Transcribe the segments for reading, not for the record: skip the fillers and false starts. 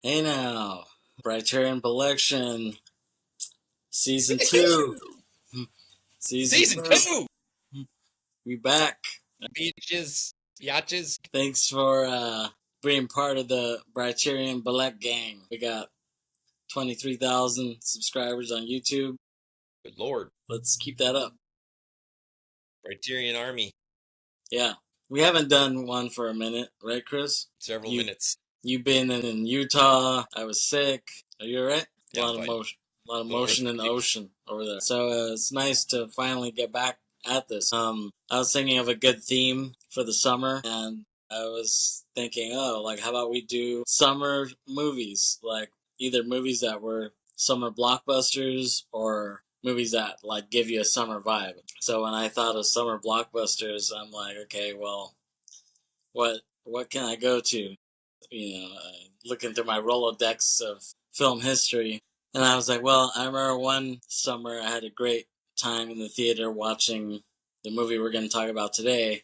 Hey now, Briterion Bollection, Season 2. Season 2. 2! We back. Beaches, yachts. Thanks for being part of the Briterion Bollection gang. We got 23,000 subscribers on YouTube. Good lord. Let's keep that up. Briterion Army. Yeah. We haven't done one for a minute, right, Kris? Several minutes. You've been in Utah. I was sick. Are you alright? Yeah, A lot of motion in the ocean over there. So it's nice to finally get back at this. I was thinking of a good theme for the summer, and I was thinking, how about we do summer movies? Like either movies that were summer blockbusters or movies that like give you a summer vibe. So when I thought of summer blockbusters, I'm like, okay, well, what can I go to? Looking through my Rolodex of film history. And I was like, well, I remember one summer I had a great time in the theater watching the movie we're going to talk about today.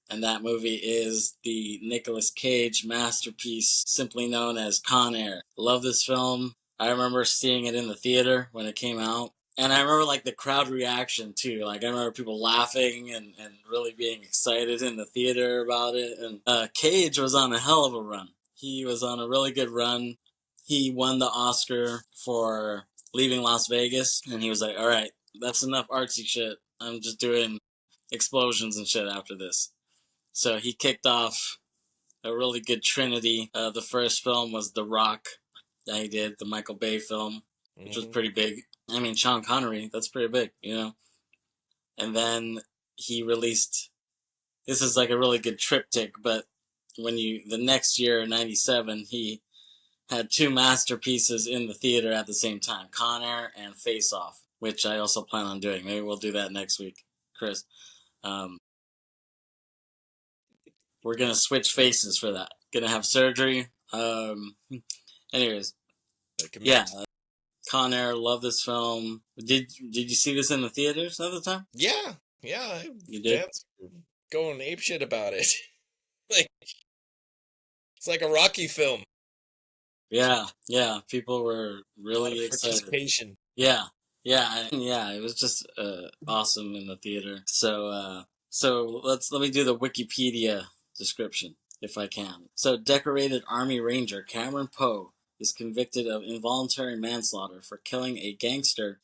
And that movie is the Nicolas Cage masterpiece, simply known as Con Air. Love this film. I remember seeing it in the theater when it came out. And I remember like the crowd reaction too. Like I remember people laughing and really being excited in the theater about it. And Cage was on a hell of a run. He was on a really good run. He won the Oscar for Leaving Las Vegas. And he was like, all right, that's enough artsy shit. I'm just doing explosions and shit after this. So he kicked off a really good trinity. The first film was The Rock that he did, the Michael Bay film, which was pretty big. I mean, Sean Connery, that's pretty big, you know? And then he released, this is like a really good triptych, but the next year, 97, he had two masterpieces in the theater at the same time, Con Air and Face Off, which I also plan on doing. Maybe we'll do that next week, Kris. We're going to switch faces for that. Going to have surgery. Anyways, yeah. Con Air, love this film. Did you see this in the theaters at the time? Yeah. You did? Fans going apeshit about it. Like, it's like a Rocky film. Yeah. People were really excited. Participation. Yeah. It was just awesome in the theater. So let me do the Wikipedia description if I can. So, decorated Army Ranger Cameron Poe is convicted of involuntary manslaughter for killing a gangster,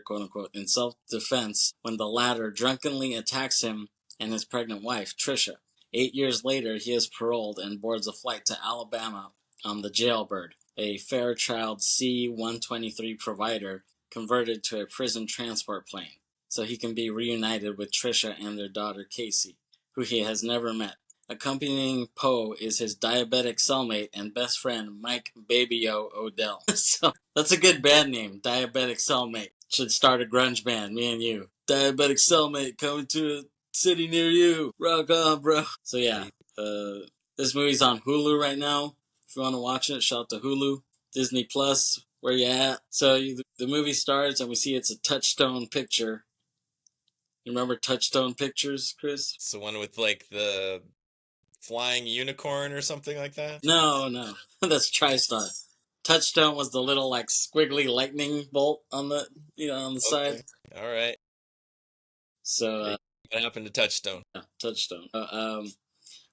quote unquote, in self-defense when the latter drunkenly attacks him and his pregnant wife, Trisha. 8 years later, he is paroled and boards a flight to Alabama on the Jailbird, a Fairchild C-123 provider converted to a prison transport plane, so he can be reunited with Trisha and their daughter Casey, who he has never met. Accompanying Poe is his diabetic cellmate and best friend Mike Baby-O Odell. So that's a good band name, Diabetic Cellmate. Should start a grunge band, me and you. Diabetic Cellmate coming to a city near you. Rock on, bro. So yeah, this movie's on Hulu right now. If you want to watch it, shout out to Hulu. Disney Plus, where you at? So the movie starts and we see it's a Touchstone picture. You remember Touchstone Pictures, Kris? It's the one with like the flying unicorn or something like that? No. That's TriStar. Touchstone was the little like squiggly lightning bolt on the on the side. All right. So what happened to Touchstone? Yeah, Touchstone.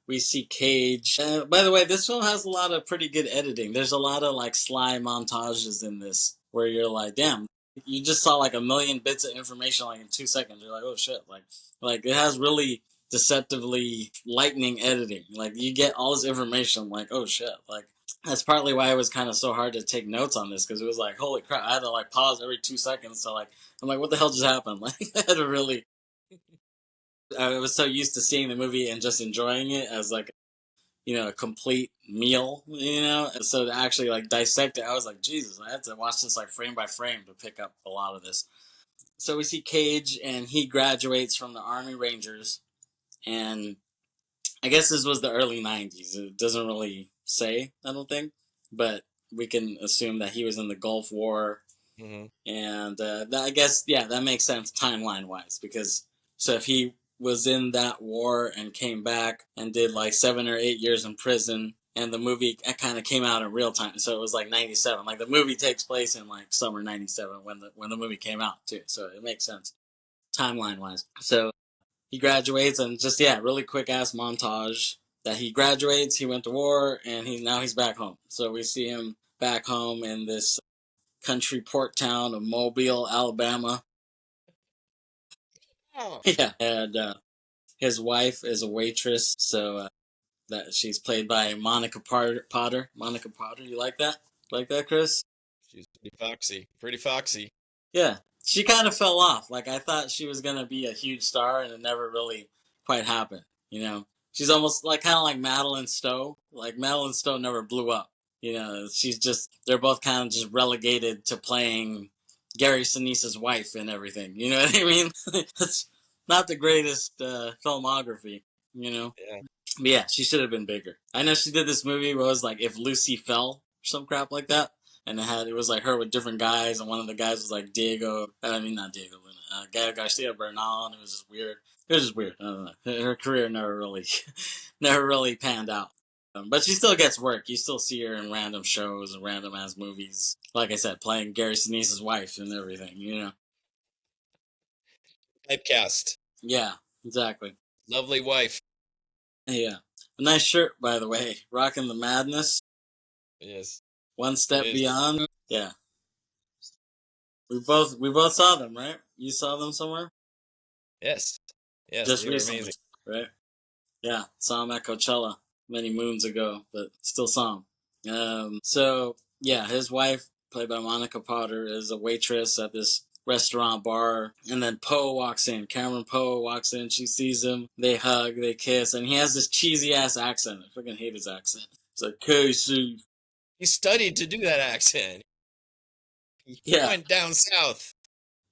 We see Cage. By the way, this film has a lot of pretty good editing. There's a lot of like sly montages in this where you're like, damn, you just saw like a million bits of information like in 2 seconds. You're like, oh shit, like it has really deceptively lightning editing. Like you get all this information, like oh shit, like that's partly why it was kind of so hard to take notes on this because it was like holy crap, I had to like pause every 2 seconds to like I'm like what the hell just happened? Like I had to really. I was so used to seeing the movie and just enjoying it as like a complete meal, so to actually like dissect it, I was like Jesus, I had to watch this like frame by frame to pick up a lot of this. So we see Cage and he graduates from the Army Rangers, and I guess this was the early 90s. It doesn't really say, I don't think, but we can assume that he was in the Gulf War. And I guess that makes sense timeline wise, because so if he was in that war and came back and did like 7 or 8 years in prison and the movie kind of came out in real time, so it was like 97. Like the movie takes place in like summer 97 when the movie came out too, so it makes sense timeline wise. So he graduates and just really quick ass montage that he graduates, he went to war, and he's back home. So we see him back home in this country port town of Mobile, Alabama. Oh. Yeah, and his wife is a waitress, so that she's played by Monica Potter. Monica Potter, you like that? Like that, Kris? She's pretty foxy. Pretty foxy. Yeah, she kind of fell off. Like I thought she was gonna be a huge star, and it never really quite happened. You know, she's almost like kind of like Madeline Stowe. Like Madeline Stowe never blew up. You know, they're both kind of just relegated to playing Gary Sinise's wife and everything. You know what I mean? It's not the greatest filmography. You know. Yeah. But yeah, she should have been bigger. I know she did this movie where it was like If Lucy Fell or some crap like that. And it was like her with different guys, and one of the guys was like not Diego Luna, Gael Garcia Bernal, and it was just weird. It was just weird. I don't know. Her career never really panned out. But she still gets work. You still see her in random shows and random ass movies. Like I said, playing Gary Sinise's wife and everything, you know? Typecast. Yeah, exactly. Lovely wife. Yeah. A nice shirt, by the way. Rocking the Madness. Yes. One Step Beyond. Yeah. We both saw them, right? You saw them somewhere? Yes. Yes, Just they were recently, amazing. right? Yeah, saw them at Coachella many moons ago, but still saw them. So yeah, his wife, played by Monica Potter, is a waitress at this restaurant bar, and then Poe walks in. Cameron Poe walks in. She sees him. They hug. They kiss, and he has this cheesy ass accent. I freaking hate his accent. It's like Casey. He studied to do that accent. He went down south.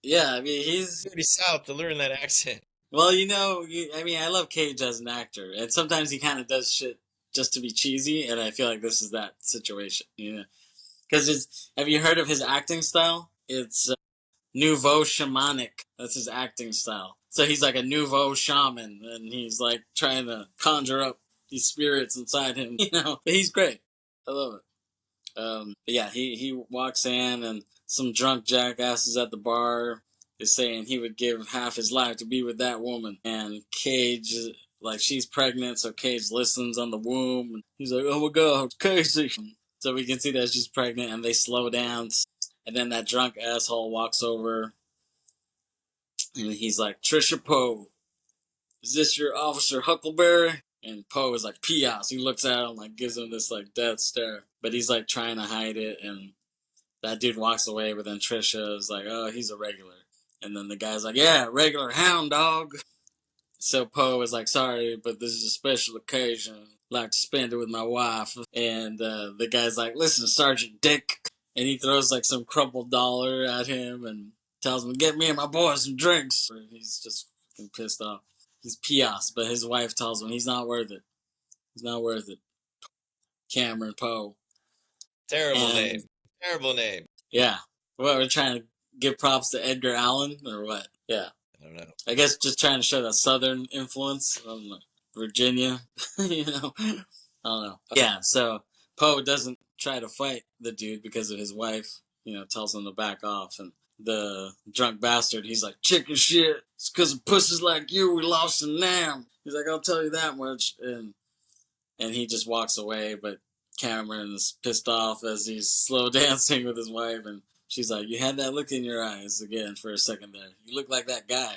Yeah, I mean he's pretty south to learn that accent. Well, I love Cage as an actor, and sometimes he kind of does shit just to be cheesy, and I feel like this is that situation, you know? Because have you heard of his acting style? It's nouveau shamanic. That's his acting style. So he's like a nouveau shaman, and he's like trying to conjure up these spirits inside him, you know? But he's great. I love it. But yeah, he walks in, and some drunk jackasses at the bar is saying he would give half his life to be with that woman. And Cage, like, she's pregnant, so Cage listens on the womb. And he's like, oh my god, Casey. So we can see that she's pregnant, and they slow down. And then that drunk asshole walks over, and he's like, Trisha Poe, is this your Officer Huckleberry? And Poe is like, Pias. He looks at him, like, gives him this, like, death stare. But he's, like, trying to hide it, and that dude walks away, but then Trisha is like, oh, he's a regular. And then the guy's like, yeah, regular hound dog. So Poe is like, sorry, but this is a special occasion. I'd like to spend it with my wife. And the guy's like, listen, Sergeant Dick. And he throws like some crumpled dollar at him and tells him, get me and my boy some drinks. He's just fucking pissed off. He's Pias, but his wife tells him he's not worth it. He's not worth it. Cameron Poe. Terrible name. Terrible name. Yeah. What, we're trying to give props to Edgar Allan, or what? Yeah. I don't know. I guess just trying to show that Southern influence from Virginia, you know? I don't know. Yeah, so Poe doesn't try to fight the dude because of his wife, tells him to back off. And the drunk bastard, he's like, chicken shit. It's because of pussies like you we lost in Nam. He's like, I'll tell you that much. And he just walks away, but Cameron's pissed off as he's slow dancing with his wife, and she's like, you had that look in your eyes again for a second there. You look like that guy.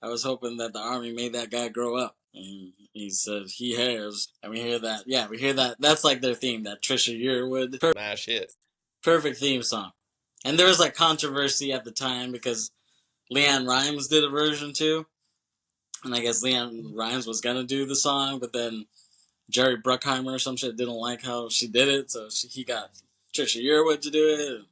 I was hoping that the army made that guy grow up. And he said, he has. And we hear that. Yeah, we hear that. That's like their theme, that Trisha Yearwood. Smash hit. Perfect theme song. And there was like controversy at the time because Leanne Rimes did a version too. And I guess Leanne Rimes was going to do the song, but then Jerry Bruckheimer or some shit didn't like how she did it, so he got Trisha Yearwood to do it.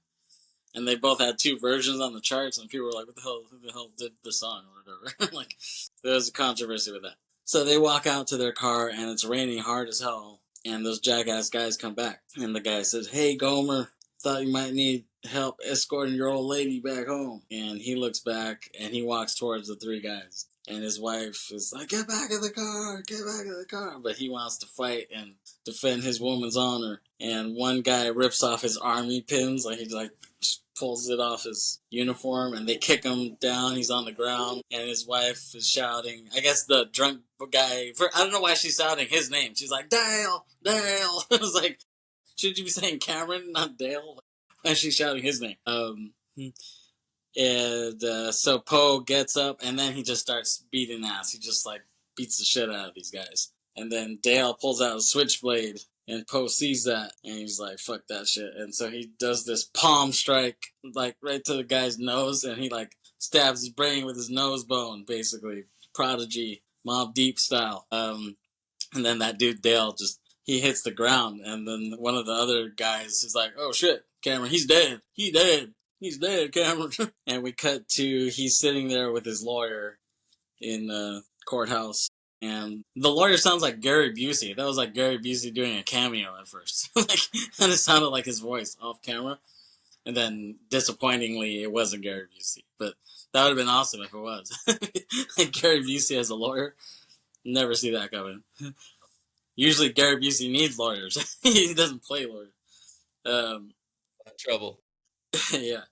And they both had two versions on the charts, and people were like, who the hell did the song or whatever? Like, there was a controversy with that. So they walk out to their car, and it's raining hard as hell, and those jackass guys come back. And the guy says, hey, Gomer, thought you might need help escorting your old lady back home. And he looks back, and he walks towards the three guys. And his wife is like, get back in the car, get back in the car. But he wants to fight and defend his woman's honor. And one guy rips off his army pins, like he like just pulls it off his uniform, and they kick him down. He's on the ground, and his wife is shouting. I guess the drunk guy, I don't know why she's shouting his name. She's like, Dale, Dale. I was like, should you be saying Cameron, not Dale? Why is she shouting his name? And so Poe gets up, and then he just starts beating ass. He just like beats the shit out of these guys. And then Dale pulls out a switchblade, and Poe sees that, and he's like, "Fuck that shit!" And so he does this palm strike, like right to the guy's nose, and he like stabs his brain with his nose bone, basically Prodigy, Mobb Deep style. And then that dude Dale just he hits the ground, and then one of the other guys is like, "Oh shit, Cameron, he's dead. He's dead, Cameron." And we cut to he's sitting there with his lawyer in the courthouse, and the lawyer sounds like Gary Busey. That was like Gary Busey doing a cameo at first, like, and it sounded like his voice off camera. And then, disappointingly, it wasn't Gary Busey, but that would have been awesome if it was. Like Gary Busey as a lawyer, never see that coming. Usually, Gary Busey needs lawyers. He doesn't play lawyers. Trouble. Yeah.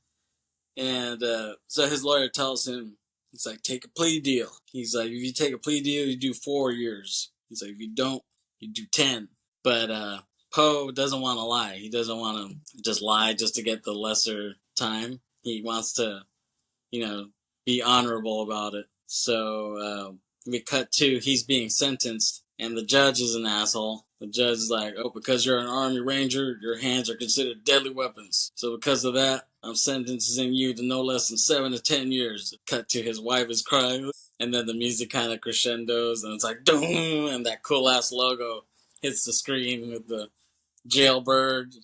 And so his lawyer tells him, he's like, take a plea deal. He's like, if you take a plea deal, you do 4 years. He's like, if you don't, you do 10. But Poe doesn't want to lie. He doesn't want to just lie just to get the lesser time. He wants to, be honorable about it. So we cut to he's being sentenced, and the judge is an asshole. The judge is like, oh, because you're an Army Ranger, your hands are considered deadly weapons. So because of that, I'm sentencing you to no less than 7 to 10 years. Cut to his wife is crying, and then the music kind of crescendos, and it's like, doom, and that cool-ass logo hits the screen with the jailbird,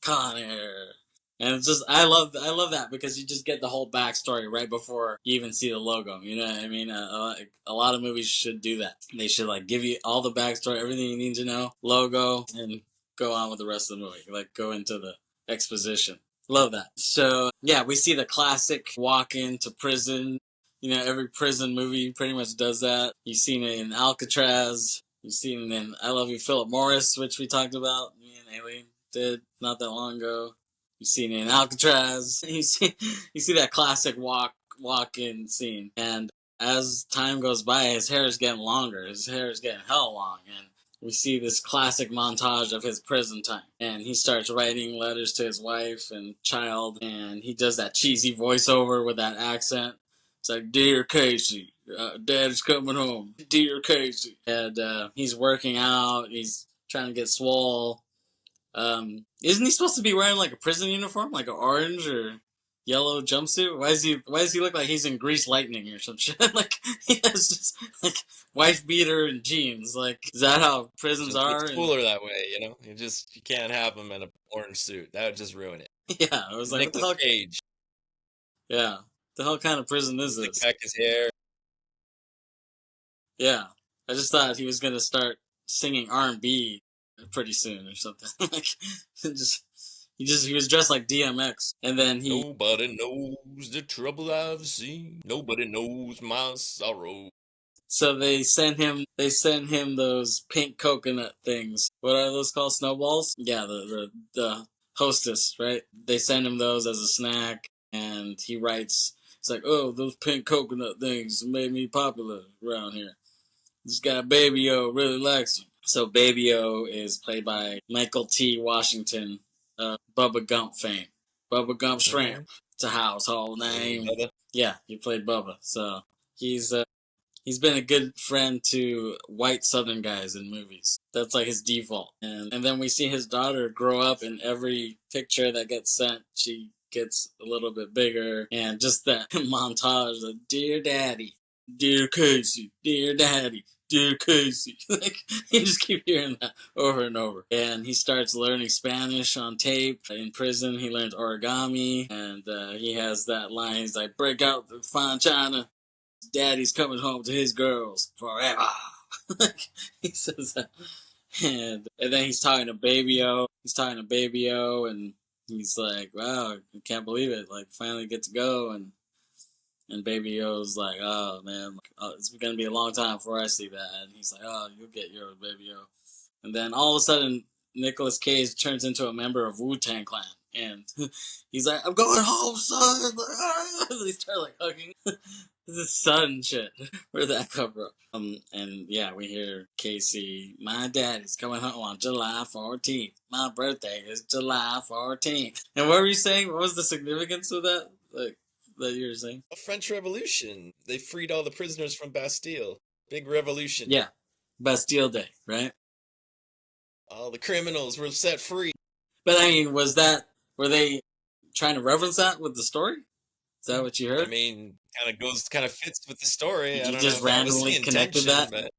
Con Air. And it's just, I love that because you just get the whole backstory right before you even see the logo. You know what I mean? A lot of movies should do that. They should like give you all the backstory, everything you need to know, logo, and go on with the rest of the movie. Like go into the exposition. Love that. So yeah, we see the classic walk into prison. Every prison movie pretty much does that. You've seen it in Alcatraz. You've seen it in I Love You, Philip Morris, which we talked about. Me and Aileen did not that long ago. You've seen it in Alcatraz. You see that classic walk-in scene. And as time goes by, his hair is getting longer. His hair is getting hell long. And we see this classic montage of his prison time. And he starts writing letters to his wife and child. And he does that cheesy voiceover with that accent. It's like, Dear Casey, Dad is coming home. Dear Casey. And he's working out. He's trying to get swole. Isn't he supposed to be wearing like a prison uniform, like an orange or yellow jumpsuit? Why does he look like he's in Grease Lightning or some shit? Like he has just like wife beater and jeans. Like is that how prisons are? It's cooler that way, You can't have him in an orange suit. That would just ruin it. Yeah, I was like, Nicolas what the hell? Cage. Yeah, the hell kind of prison is this? Back his hair. Yeah, I just thought he was gonna start singing R&B pretty soon or something. Like he was dressed like DMX, and then Nobody knows the trouble I've seen. Nobody knows my sorrow. So they send him those pink coconut things. What are those called? Snowballs? Yeah, the Hostess, right? They send him those as a snack, and he writes. It's like, oh, those pink coconut things made me popular around here. This guy Baby-O really likes them. So Baby-O is played by Michael T. Washington, Bubba Gump fame. Bubba Gump Shrimp. It's a household name. Yeah, he played Bubba. So he's been a good friend to white Southern guys in movies. That's like his default. And then we see his daughter grow up in every picture that gets sent. She gets a little bit bigger. And just that montage of, Dear Daddy, Dear Casey, Dear Daddy, Dear Casey. Like, you just keep hearing that over and over. And he starts learning Spanish on tape. In prison, he learns origami. And he has that line, he's like, break out the fine china. Daddy's coming home to his girls forever. He says that. And then he's talking to Baby-O. And he's like, wow, I can't believe it. Like, finally get to go. And And Baby O's like, oh man, it's gonna be a long time before I see that. And he's like, oh, you'll get yours, Baby O. And then all of a sudden, Nicolas Cage turns into a member of Wu-Tang Clan, and he's like, "I'm going home, son." They start like hugging his son and shit. Where'd that come from? And yeah, we hear Casey. My daddy's coming home on July 14th. My birthday is July 14th. And what were you saying? What was the significance of that? Like that you were saying? A French Revolution. They freed all the prisoners from Bastille. Big revolution. Yeah, Bastille Day, right? All the criminals were set free. But I mean, were they trying to reference that with the story? Is that what you heard? I mean, kind of fits with the story. I don't just know if randomly that was the connected intention, that. But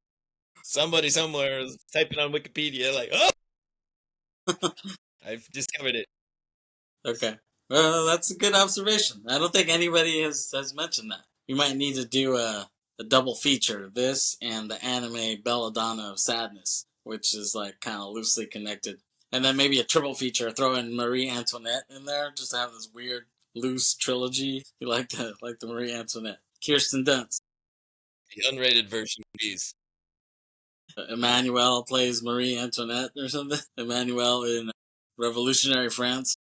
somebody somewhere is typing on Wikipedia like, oh, I've discovered it. Okay, well, that's a good observation. I don't think anybody has mentioned that. We might need to do a double feature, this and the anime Belladonna of Sadness, which is like kind of loosely connected. And then maybe a triple feature, throw in Marie Antoinette in there, just to have this weird loose trilogy. You like the Marie Antoinette. Kirsten Dunst. The unrated version, please. Emmanuel plays Marie Antoinette or something. Emmanuel in Revolutionary France.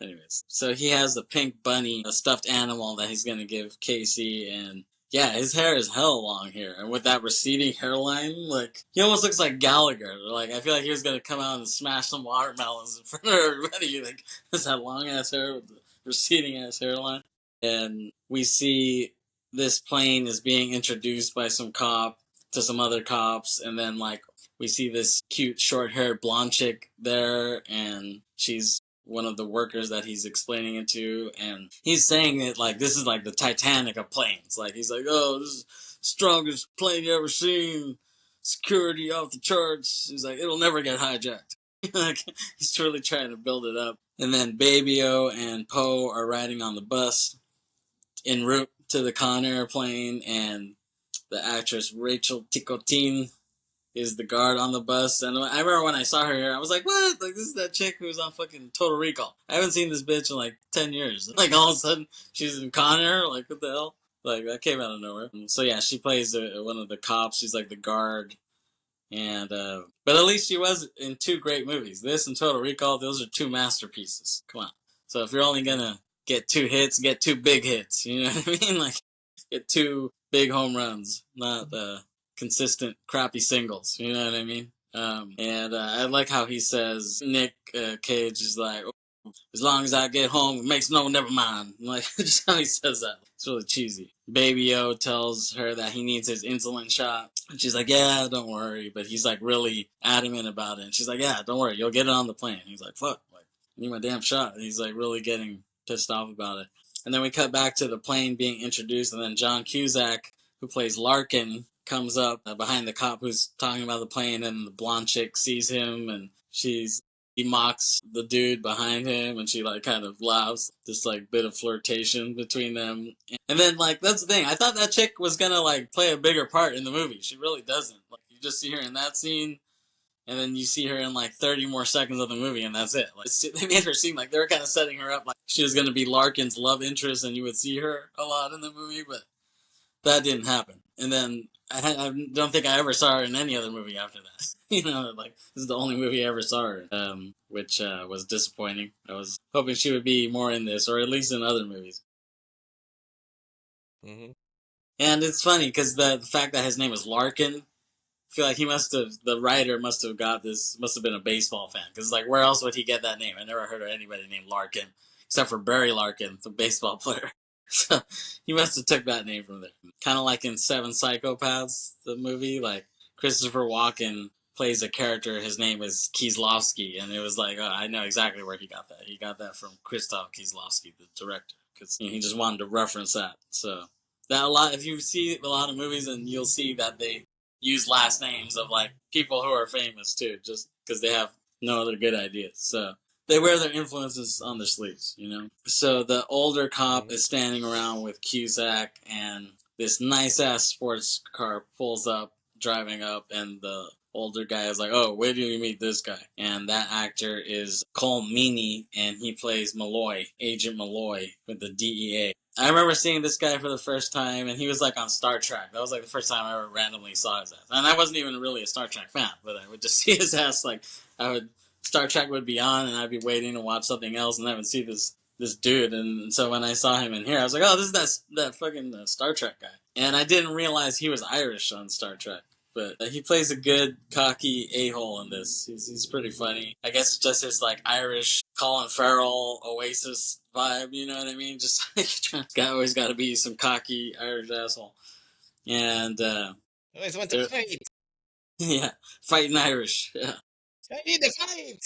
Anyways, so he has the pink bunny, a stuffed animal that he's gonna give Casey, and yeah, his hair is hell long here, and with that receding hairline, like he almost looks like Gallagher. Like I feel like he was gonna come out and smash some watermelons in front of everybody. Like just that long ass hair with the receding ass hairline, and we see this plane is being introduced by some cop to some other cops, and then like we see this cute short haired blonde chick there, and she's one of the workers that he's explaining it to, and he's saying it like this is like the Titanic of planes. Like he's like, oh, this is the strongest plane you ever seen, security off the charts. He's like, it'll never get hijacked. Like he's truly trying to build it up. And then Baby O and Poe are riding on the bus en route to the Con Air plane, and the actress Rachel Ticotin is the guard on the bus. And I remember when I saw her here, I was like, what? Like, this is that chick who was on fucking Total Recall. I haven't seen this bitch in like 10 years. Like, all of a sudden, she's in Con Air? Like, what the hell? Like, that came out of nowhere. So, yeah, she plays one of the cops. She's like the guard. And, but at least she was in two great movies. This and Total Recall, those are two masterpieces. Come on. So, if you're only gonna get two hits, get two big hits. You know what I mean? Like, get two big home runs, not, consistent crappy singles, you know what I mean? And I like how he says, Nick Cage is like, oh, as long as I get home, it makes no never mind. Like, just how he says that. It's really cheesy. Baby O tells her that he needs his insulin shot. And she's like, yeah, don't worry. But he's like really adamant about it. And she's like, yeah, don't worry, you'll get it on the plane. And he's like, fuck, like, I need my damn shot. And he's like really getting pissed off about it. And then we cut back to the plane being introduced, and then John Cusack, who plays Larkin, comes up behind the cop who's talking about the plane, and the blonde chick sees him, and he mocks the dude behind him, and she like kind of laughs, this like bit of flirtation between them. And then like that's the thing, I thought that chick was gonna like play a bigger part in the movie. She really doesn't. Like you just see her in that scene, and then you see her in like 30 more seconds of the movie, and that's it. Like they made her seem like they were kind of setting her up like she was gonna be Larkin's love interest, and you would see her a lot in the movie, but that didn't happen. And then I don't think I ever saw her in any other movie after that. You know, like, this is the only movie I ever saw her in, which was disappointing. I was hoping she would be more in this, or at least in other movies. Mm-hmm. And it's funny, because the fact that his name is Larkin, I feel like the writer must have been a baseball fan. Because, like, where else would he get that name? I never heard of anybody named Larkin, except for Barry Larkin, the baseball player. So he must have took that name from there. Kind of like in Seven Psychopaths, the movie, like Christopher Walken plays a character, his name is Kieslowski, and it was like, oh, I know exactly where he got that. He got that from Krzysztof Kieslowski, the director, because he just wanted to reference that. So if you see a lot of movies, and you'll see that they use last names of like people who are famous too, just because they have no other good ideas. So they wear their influences on their sleeves, you know? So the older cop is standing around with Cusack, and this nice-ass sports car pulls up, driving up, and the older guy is like, oh, where do you meet this guy? And that actor is Cole Meany, and he plays Malloy, Agent Malloy with the DEA. I remember seeing this guy for the first time, and he was like on Star Trek. That was like the first time I ever randomly saw his ass. And I wasn't even really a Star Trek fan, but I would just see his ass. Like, Star Trek would be on, and I'd be waiting to watch something else, and I would see this dude. And so when I saw him in here, I was like, oh, this is that fucking Star Trek guy. And I didn't realize he was Irish on Star Trek. But he plays a good, cocky a-hole in this. He's pretty funny. I guess just his, like, Irish Colin Farrell Oasis vibe, you know what I mean? Just, like, always got to be some cocky Irish asshole. And, always want to fight. Yeah, fighting Irish. Yeah. I need to fight!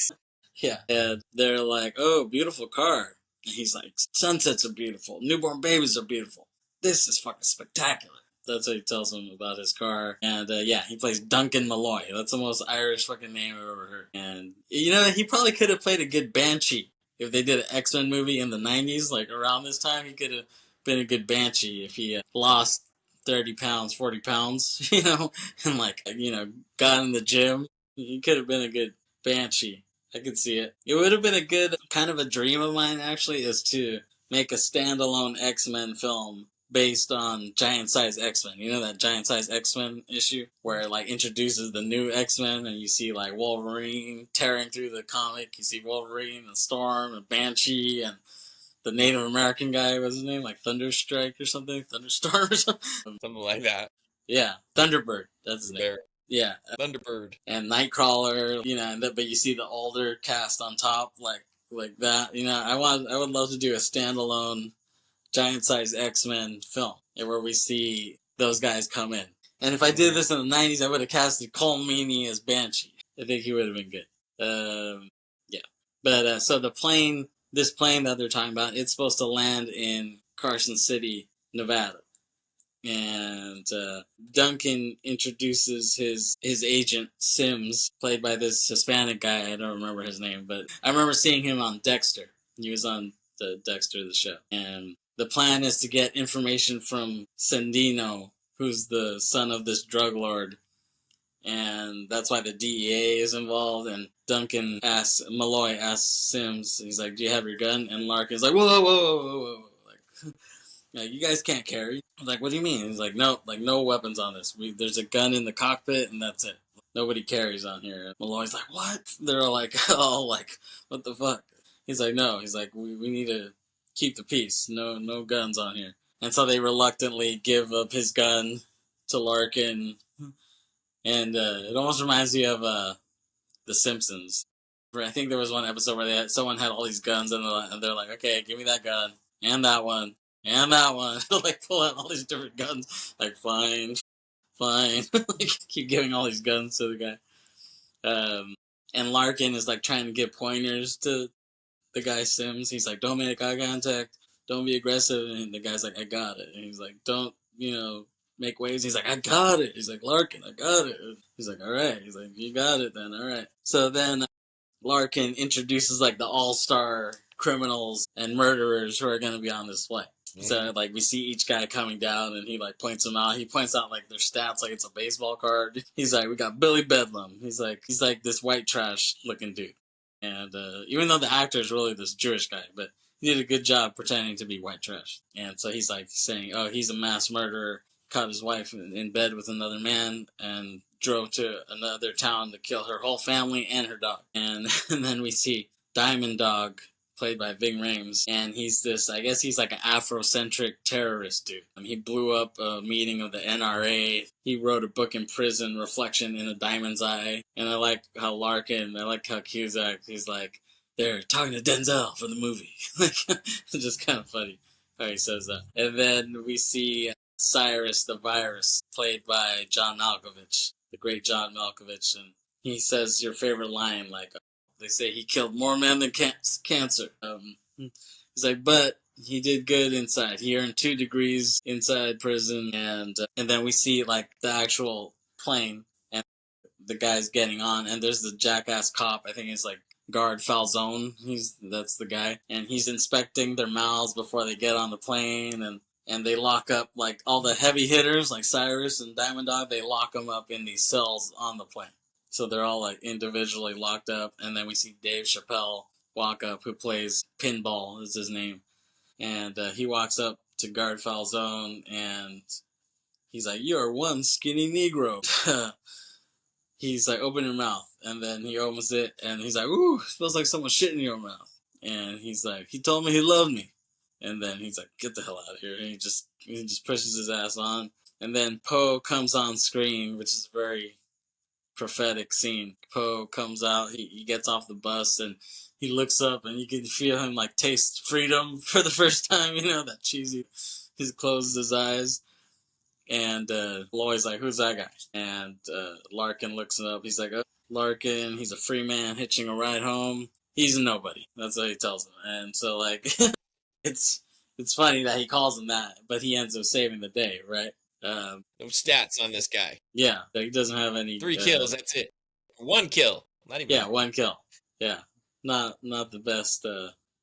Yeah. And they're like, oh, beautiful car. And he's like, sunsets are beautiful. Newborn babies are beautiful. This is fucking spectacular. That's what he tells him about his car. And, yeah, he plays Duncan Malloy. That's the most Irish fucking name I've ever heard. And, you know, he probably could have played a good Banshee. If they did an X-Men movie in the 90s, like around this time, he could have been a good Banshee if he lost 30 pounds, 40 pounds, you know, and, like, you know, got in the gym. He could have been a good Banshee. I could see it. It would have been a good, kind of a dream of mine, actually, is to make a standalone X-Men film based on Giant Size X-Men. You know that Giant Size X-Men issue where it, like, introduces the new X-Men and you see, like, Wolverine tearing through the comic. You see Wolverine and Storm and Banshee and the Native American guy, what's his name? Like Thunderstrike or something? Thunderstorm or something? Something like that. Yeah, Thunderbird. That's his name. Bear. Yeah. Thunderbird. And Nightcrawler, you know, but you see the older cast on top, like that. You know, I would love to do a standalone Giant Size X-Men film where we see those guys come in. And if I did this in the 90s, I would have casted Cole Meany as Banshee. I think he would have been good. Yeah. But, so this plane that they're talking about, it's supposed to land in Carson City, Nevada. And Duncan introduces his agent, Sims, played by this Hispanic guy. I don't remember his name, but I remember seeing him on Dexter. He was on the Dexter, the show. And the plan is to get information from Sandino, who's the son of this drug lord. And that's why the DEA is involved. And Malloy asks Sims, he's like, do you have your gun? And Larkin's like, whoa, whoa, whoa, whoa, whoa. Like, yeah, you guys can't carry. I'm like, what do you mean? He's like, no, like, no weapons on this. There's a gun in the cockpit, and that's it. Nobody carries on here. And Malloy's like, what? They're all like, what the fuck? He's like, no. He's like, we need to keep the peace. No guns on here. And so they reluctantly give up his gun to Larkin. And it almost reminds me of The Simpsons. I think there was one episode where someone had all these guns, and they're like, okay, give me that gun, and that one, and that one. Like, pull out all these different guns. Like, fine. Like, keep giving all these guns to the guy. And Larkin is, like, trying to give pointers to the guy Sims. He's like, don't make eye contact. Don't be aggressive. And the guy's like, I got it. And he's like, don't, make waves. He's like, I got it. He's like, Larkin, I got it. He's like, all right. He's like, you got it then. All right. So then Larkin introduces, like, the all-star criminals and murderers who are going to be on this flight. So, like, we see each guy coming down, and he, like, points them out. He points out, like, their stats like it's a baseball card. He's like, we got Billy Bedlam. He's like this white trash-looking dude. And even though the actor is really this Jewish guy, but he did a good job pretending to be white trash. And so he's, like, saying, oh, he's a mass murderer, caught his wife in bed with another man, and drove to another town to kill her whole family and her dog. And then we see Diamond Dog, played by Ving Rhames, and he's like an Afrocentric terrorist dude. He blew up a meeting of the NRA. He wrote a book in prison, Reflection in a Diamond's Eye. And I like how Cusack, he's like, they're talking to Denzel for the movie. Like, it's just kind of funny how he says that. And then we see Cyrus the Virus, played by John Malkovich, the great John Malkovich, and he says your favorite line, like, they say he killed more men than cancer. He's like, but he did good inside. He earned 2 degrees inside prison, and then we see, like, the actual plane, and the guy's getting on, and there's the jackass cop. I think he's like Guard Falzone. That's the guy, and he's inspecting their mouths before they get on the plane, and they lock up, like, all the heavy hitters, like Cyrus and Diamond Dog. They lock them up in these cells on the plane. So they're all like individually locked up, and then we see Dave Chappelle walk up, who plays Pinball is his name, and he walks up to Guard Falzone, and he's like, "You're one skinny Negro." He's like, "Open your mouth," and then he opens it, and he's like, "Ooh, it smells like someone shit in your mouth." And he's like, "He told me he loved me," and then he's like, "Get the hell out of here!" And he just pushes his ass on, and then Poe comes on screen, which is a very prophetic scene. Poe comes out, he gets off the bus, and he looks up, and you can feel him like taste freedom for the first time. You know, that cheesy. He closes his eyes. And Lloyd's like, "Who's that guy?" And Larkin looks him up. He's like, "Oh, Larkin, he's a free man hitching a ride home. He's a nobody." That's what he tells him. And so, like, it's funny that he calls him that, but he ends up saving the day, right? No stats on this guy. Yeah, he doesn't have any... 3 kills, that's it. 1 kill. Not even... Yeah, 1 kill. Yeah. Not the best,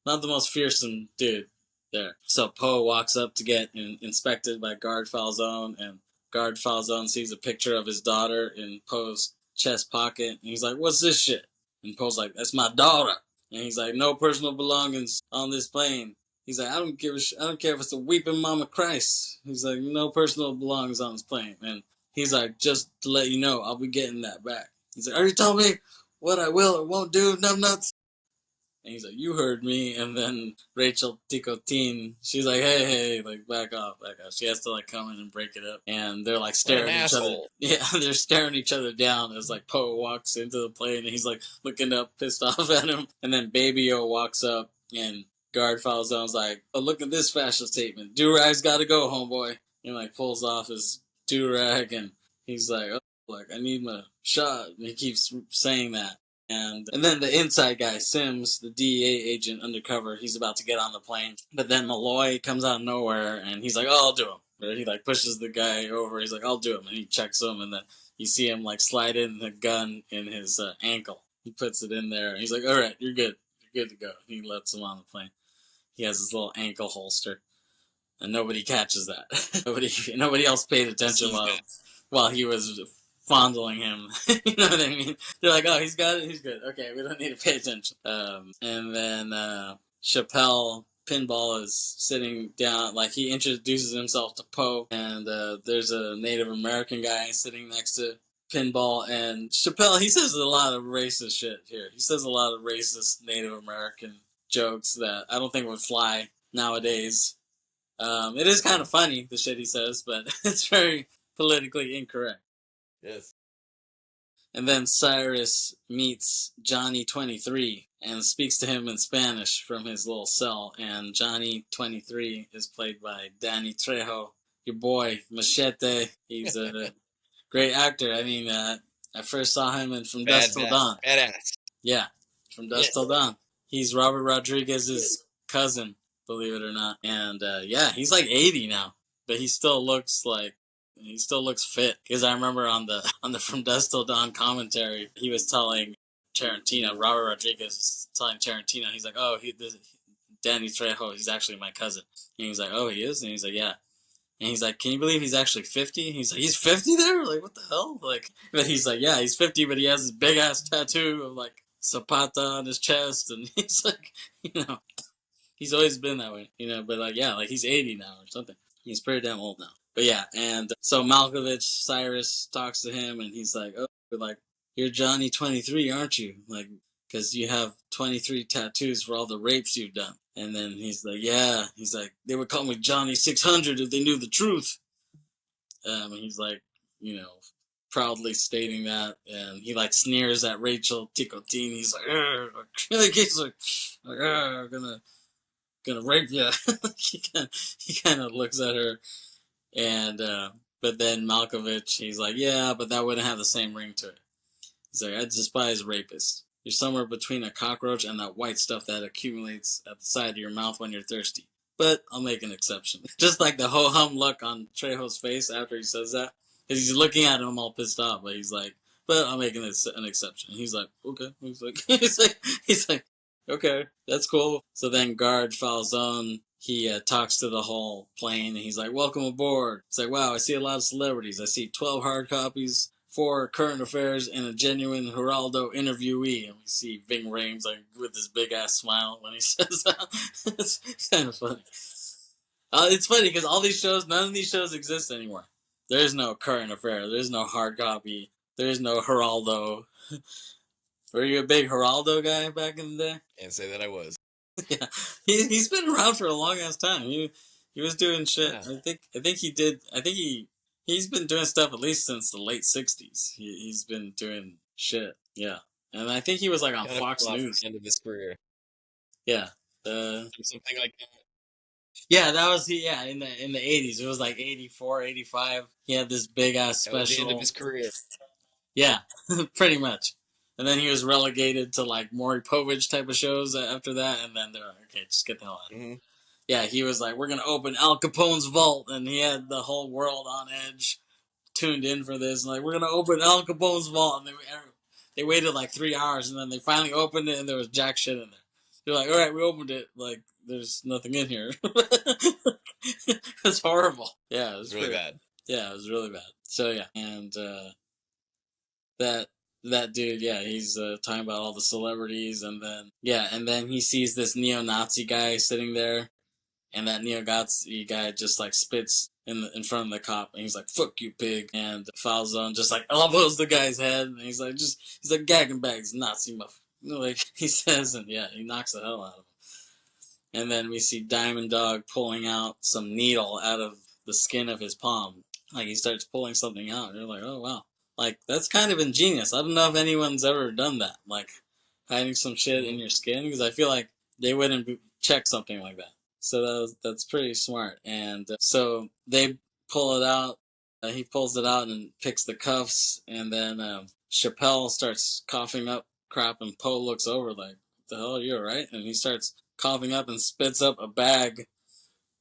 not the most fearsome dude there. So Poe walks up to get inspected by Guard Falzone, and Guard Falzone sees a picture of his daughter in Poe's chest pocket, and he's like, "What's this shit?" And Poe's like, "That's my daughter." And he's like, "No personal belongings on this plane." He's like, I don't care if it's a weeping mama Christ." He's like, "No personal belongings on this plane." And he's like, "Just to let you know, I'll be getting that back." He's like, "Are you telling me what I will or won't do, numbnuts?" And he's like, "You heard me." And then Rachel Ticotin, she's like, hey, like, back off. She has to, like, come in and break it up. And they're, like, staring at each other. Yeah, they're staring each other down as, like, Poe walks into the plane, and he's, like, looking up, pissed off at him. And then Baby O walks up, and Guard Falzone's like, "Oh, look at this fashion statement. Do-rag's gotta go, homeboy." And, like, pulls off his do-rag, and he's like, "Oh, like, I need my shot." And he keeps saying that. And then the inside guy, Sims, the DEA agent undercover, he's about to get on the plane. But then Malloy comes out of nowhere, and he's like, "Oh, I'll do him." Or he, like, pushes the guy over. He's like, "I'll do him." And he checks him, and then you see him, like, slide in the gun in his ankle. He puts it in there, and he's like, "All right, you're good. You're good to go." He lets him on the plane. He has his little ankle holster. And nobody catches that. nobody else paid attention while he was fondling him. You know what I mean? They're like, "Oh, he's got it, he's good. Okay, we don't need to pay attention." And then Chappelle Pinball is sitting down, like, he introduces himself to Poe, and there's a Native American guy sitting next to Pinball, and Chappelle, he says a lot of racist shit here. He says a lot of racist Native American jokes that I don't think would fly nowadays. It is kind of funny, the shit he says, but it's very politically incorrect. Yes. And then Cyrus meets Johnny 23 and speaks to him in Spanish from his little cell. And Johnny 23 is played by Danny Trejo, your boy, Machete. He's a great actor. I mean, I first saw him in From Dusk Till Dawn. Badass. Yeah, From Dusk Till Dawn. He's Robert Rodriguez's cousin, believe it or not. And yeah, he's like 80 now, but he still looks fit. Because I remember on the From Dusk Till Dawn commentary, he was telling Tarantino, Robert Rodriguez was telling Tarantino, he's like, "Oh, Danny Trejo, he's actually my cousin." And he's like, "Oh, he is?" And he's like, "Yeah." And he's like, "Can you believe he's actually 50? And he's like, "He's 50 there? Like, what the hell?" Like, but he's like, "Yeah, he's 50, but he has this big ass tattoo of, like, Zapata on his chest." And he's like, he's always been that way, but, like, yeah, like, he's 80 now or something. He's pretty damn old now. But yeah, and so Malkovich, Cyrus talks to him, and he's like, "Oh, like, you're Johnny 23, aren't you? Like, because you have 23 tattoos for all the rapes you've done." And then he's like, "Yeah." He's like, "They would call me Johnny 600 if they knew the truth." And he's like, proudly stating that, and he, like, sneers at Rachel Ticotin. He's like, "I'm gonna rape you." he kind of looks at her, and but then Malkovich, he's like, "Yeah, but that wouldn't have the same ring to it." He's like, "I despise rapists. You're somewhere between a cockroach and that white stuff that accumulates at the side of your mouth when you're thirsty. But I'll make an exception." Just like the ho-hum look on Trejo's face after he says that. Because he's looking at him all pissed off, but he's like, "But I'll make an exception." He's like, "Okay." He's like, "Okay, that's cool." So then Guard Falzone, he talks to the whole plane, and he's like, "Welcome aboard." It's like, "Wow, I see a lot of celebrities. I see 12 hard copies, for current affairs and a genuine Geraldo interviewee. And we see Ving Rhames like with his big ass smile when he says that. It's kind of funny. It's funny because all these shows, none of these shows exist anymore. There's no current affair. There's no hard copy. There's no Geraldo. Were you a big Geraldo guy back in the day? Can't say that I was. Yeah, he's been around for a long ass time. He was doing shit. Yeah. I think he did. I think he's been doing stuff at least since the late '60s. He's been doing shit. Yeah, and I think he was like on Fox News. At the end of his career. Yeah, something like that. Yeah, that was yeah in the '80s. It was like 84, 85. He had this big ass special. That was the end of his career. Yeah, pretty much. And then he was relegated to like Maury Povich type of shows after that. And then they're like, okay, just get the hell out of here. Yeah, he was like, we're going to open Al Capone's vault. And he had the whole world on edge tuned in for this. And like, we're going to open Al Capone's vault. And they waited like 3 hours. And then they finally opened it and there was jack shit in there. They're like, all right, we opened it. Like, there's nothing in here. It's horrible. Yeah, it was really bad. Yeah, it was really bad. So yeah, and that dude, yeah, he's talking about all the celebrities, and then he sees this neo-Nazi guy sitting there, and that neo-Nazi guy just like spits in front of the cop, and he's like, "Fuck you, pig!" And Falzone just like elbows the guy's head, and he's like gagging bags, Nazi muff, like he says, and yeah, he knocks the hell out of him. And then we see Diamond Dog pulling out some needle out of the skin of his palm, like he starts pulling something out, and you're like, oh wow. Like, that's kind of ingenious. I don't know if anyone's ever done that. Like, hiding some shit in your skin. Because I feel like they wouldn't check something like that. So that's pretty smart. And so they pull it out. He pulls it out and picks the cuffs. And then Chappelle starts coughing up crap. And Poe looks over like, what the hell, are you alright? And he starts coughing up and spits up a bag.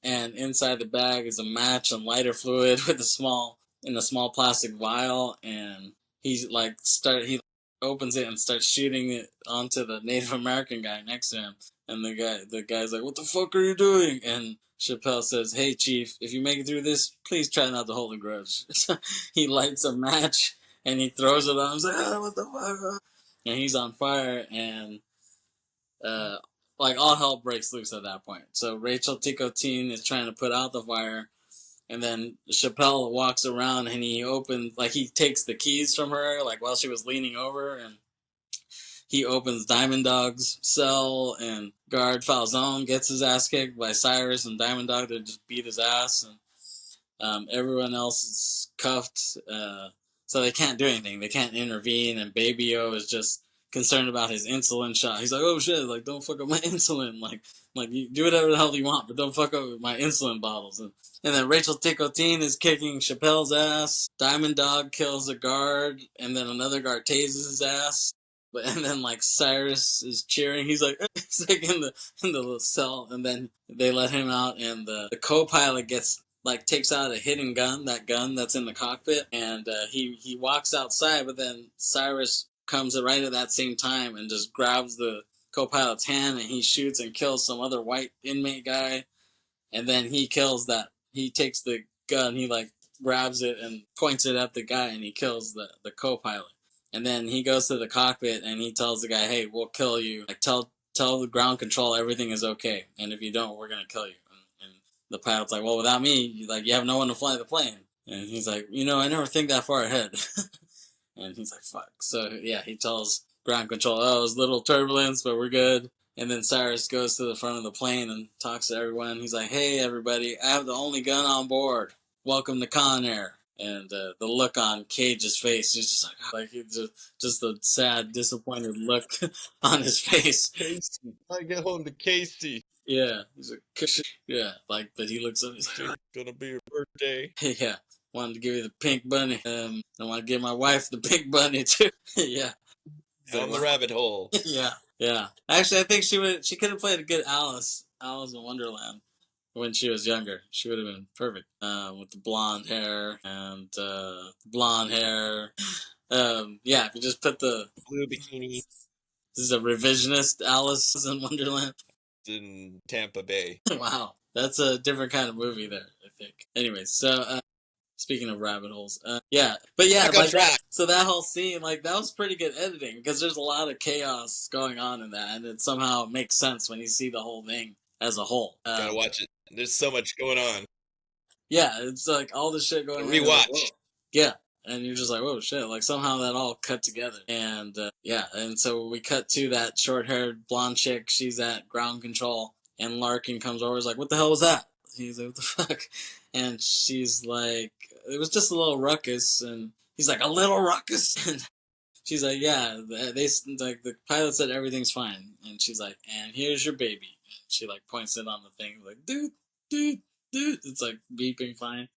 And inside the bag is a match and lighter fluid with a small plastic vial, and he opens it and starts shooting it onto the Native American guy next to him. And the guy's like, "What the fuck are you doing?" And Chappelle says, "Hey, Chief, if you make it through this, please try not to hold a grudge." So he lights a match and he throws it on. He's like, "Oh, what the fuck?" And he's on fire, and like all hell breaks loose at that point. So Rachel Ticotin is trying to put out the fire. And then Chappelle walks around and he takes the keys from her, like while she was leaning over, and he opens Diamond Dog's cell, and guard Falzone gets his ass kicked by Cyrus and Diamond Dog. They just beat his ass, and everyone else is cuffed, so they can't do anything. They can't intervene, and Baby O is just concerned about his insulin shot. He's like, oh shit, like, don't fuck up my insulin, like you do whatever the hell you want, but don't fuck up my insulin bottles. And then Rachel Ticotin is kicking Chappelle's ass. Diamond Dog kills a guard, and then another guard tases his ass. And then like Cyrus is cheering. He's like in the cell, and then they let him out, and the co-pilot takes out a hidden gun, that gun that's in the cockpit, and he walks outside, but then Cyrus comes right at that same time and just grabs the co-pilot's hand, and he shoots and kills some other white inmate guy. And then he takes the gun, he like grabs it and points it at the guy, and he kills the co-pilot. And then he goes to the cockpit and he tells the guy, hey, we'll kill you. Like, tell the ground control everything is okay, and if you don't, we're gonna kill you. And the pilot's like, well, without me, you have no one to fly the plane. And he's like, I never think that far ahead. And he's like, fuck. So yeah, he tells ground control, oh, it was a little turbulence, but we're good. And then Cyrus goes to the front of the plane and talks to everyone. He's like, hey, everybody, I have the only gun on board. Welcome to Con Air. And the look on Cage's face is just like it's just a sad, disappointed look on his face. Casey, I get home to Casey. Yeah, he's like, yeah, like, but he looks up. He's like, it's gonna be your birthday. Yeah, wanted to give you the pink bunny. I want to give my wife the pink bunny too. Yeah, down the rabbit hole. Yeah. Actually, I think she could have played a good Alice in Wonderland. When she was younger, she would have been perfect with the blonde hair and yeah, if you just put the blue bikini. This is a revisionist Alice in Wonderland in Tampa Bay. Wow, that's a different kind of movie there, I think. Anyways, so Speaking of rabbit holes, yeah, but yeah, Back on like that. track. So that whole scene, like that was pretty good editing because there's a lot of chaos going on in that, and it somehow makes sense when you see the whole thing as a whole. Gotta watch it. There's so much going on. Yeah, it's like all the shit A going on. Like, rewatch. whoa. Yeah, and you're just like, whoa, shit! Like somehow that all cut together, and yeah, and so we cut to that short-haired blonde chick. She's at ground control, and Larkin comes over. He's like, "What the hell was that?" He's like, "What the fuck?" And she's like, "It was just a little ruckus." And he's like, "A little ruckus?" And she's like, "Yeah." They like the pilot said everything's fine, and she's like, "And here's your baby." And she like points it on the thing, like, "Dude, dude, dude." It's like beeping fine.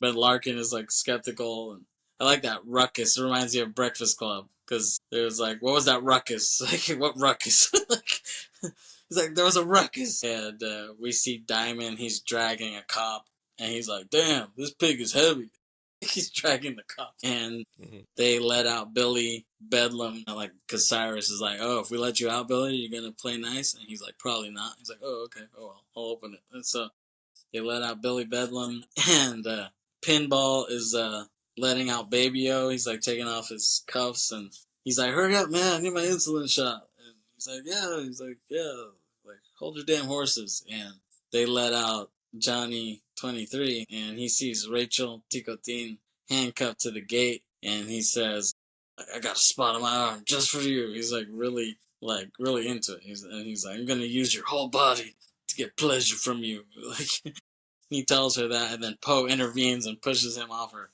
But Larkin is like skeptical, and I like that ruckus. It reminds you of Breakfast Club because it was like, what was that ruckus? Like, what ruckus? Like, he's like, there was a ruckus, and we see Diamond. He's dragging a cop, and he's like, damn, this pig is heavy. He's dragging the cop, and they let out Billy Bedlam, like, because Cyrus is like, oh, if we let you out, Billy, you're gonna play nice, and he's like, probably not. He's like, oh, okay, oh well, I'll open it. And so they let out Billy Bedlam, and Pinball is letting out Baby-O. He's like taking off his cuffs, and he's like, hurry up, man, I need my insulin shot. And he's like, yeah, like, hold your damn horses. And they let out Johnny 23, and he sees Rachel Ticotin handcuffed to the gate, and he says, I got a spot on my arm just for you. He's like really into it. He's like, I'm gonna use your whole body to get pleasure from you. Like, he tells her that, and then Poe intervenes and pushes him off her.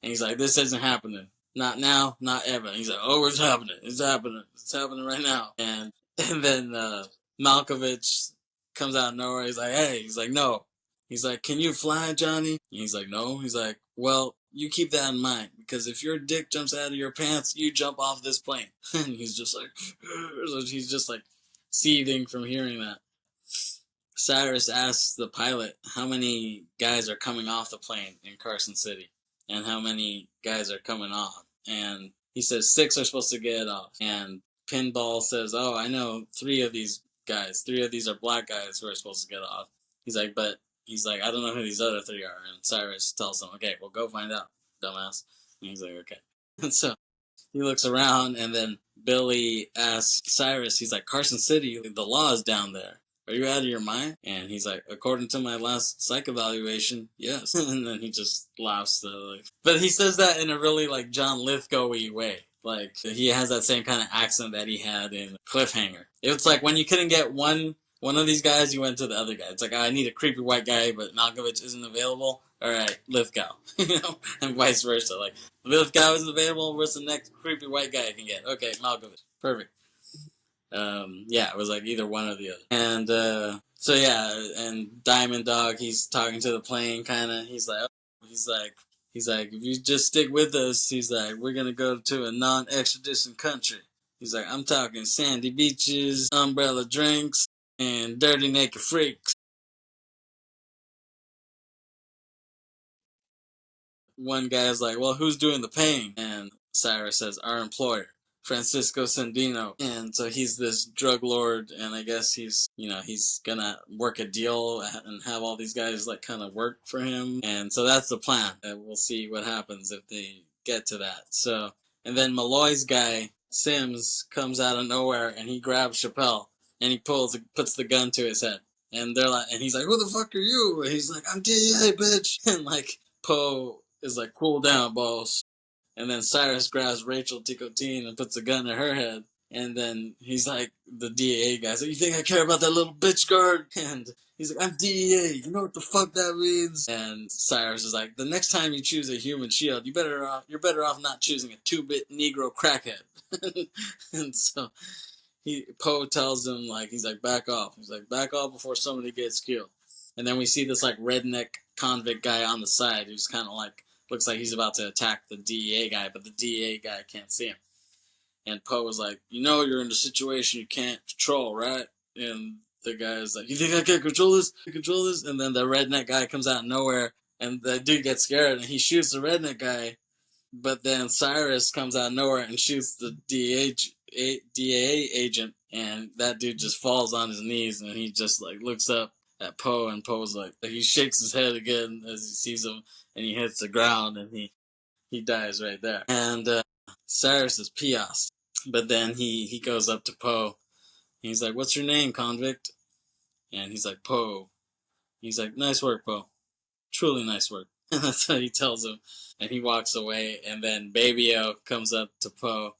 And he's like, this isn't happening. Not now, not ever. And he's like, oh, it's happening. It's happening. It's happening right now. And then Malkovich comes out of nowhere. He's like, hey. He's like, no. He's like, can you fly, Johnny? And he's like, no. He's like, well, you keep that in mind, because if your dick jumps out of your pants, you jump off this plane. And he's just like, he's just like seething from hearing that. Cyrus asks the pilot how many guys are coming off the plane in Carson City and how many guys are coming on. And he says 6 are supposed to get off. And Pinball says, oh, I know 3 of these guys. 3 of these are black guys who are supposed to get off. He's like, I don't know who these other 3 are. And Cyrus tells him, okay, well, go find out, dumbass. And he's like, okay. And so he looks around, and then Billy asks Cyrus, he's like, Carson City, the law is down there. Are you out of your mind? And he's like, according to my last psych evaluation, yes. And then he just laughs. But he says that in a really like John Lithgow-y way. Like, he has that same kind of accent that he had in Cliffhanger. It's like when you couldn't get one of these guys, you went to the other guy. It's like, I need a creepy white guy, but Malkovich isn't available. All right, Lithgow. And vice versa. Like, Lithgow isn't available, what's the next creepy white guy I can get? Okay, Malkovich. Perfect. Yeah, it was like either one or the other. And so yeah, and Diamond Dog, he's talking to the plane, kind of. He's like, if you just stick with us, he's like, we're gonna go to a non-extradition country. He's like, I'm talking sandy beaches, umbrella drinks, and dirty naked freaks. One guy's like, well, who's doing the paying? And Cyrus says, our employer, Francisco Sandino. And so he's this drug lord, and I guess he's gonna work a deal and have all these guys like kind of work for him. And so that's the plan. And we'll see what happens if they get to that. So, and then Malloy's guy, Sims, comes out of nowhere, and he grabs Chappelle, and he puts the gun to his head. And they're like, and he's like, who the fuck are you? And he's like, I'm DEA, bitch. And like, Poe is like, cool down, boss. And then Cyrus grabs Rachel Ticotin and puts a gun to her head. And then he's like, the DEA guy, so you think I care about that little bitch guard? And he's like, I'm DEA, you know what the fuck that means? And Cyrus is like, the next time you choose a human shield, you're better off not choosing a 2-bit Negro crackhead. And so Poe tells him, like, he's like, back off. He's like, back off before somebody gets killed. And then we see this like redneck convict guy on the side who's kind of like, looks like he's about to attack the DEA guy, but the DEA guy can't see him. And Poe was like, you're in a situation you can't control, right? And the guy's like, you think I can control this? And then the redneck guy comes out of nowhere, and the dude gets scared, and he shoots the redneck guy. But then Cyrus comes out of nowhere and shoots the DEA agent, and that dude just falls on his knees, and he just like looks up, at Poe, and Poe's like he shakes his head again as he sees him, and he hits the ground, and he dies right there. And Cyrus is pissed, but then he goes up to Poe. He's like, "What's your name, convict?" And he's like, "Poe." He's like, "Nice work, Poe. Truly nice work." And that's what he tells him. And he walks away, and then Baby-O comes up to Poe.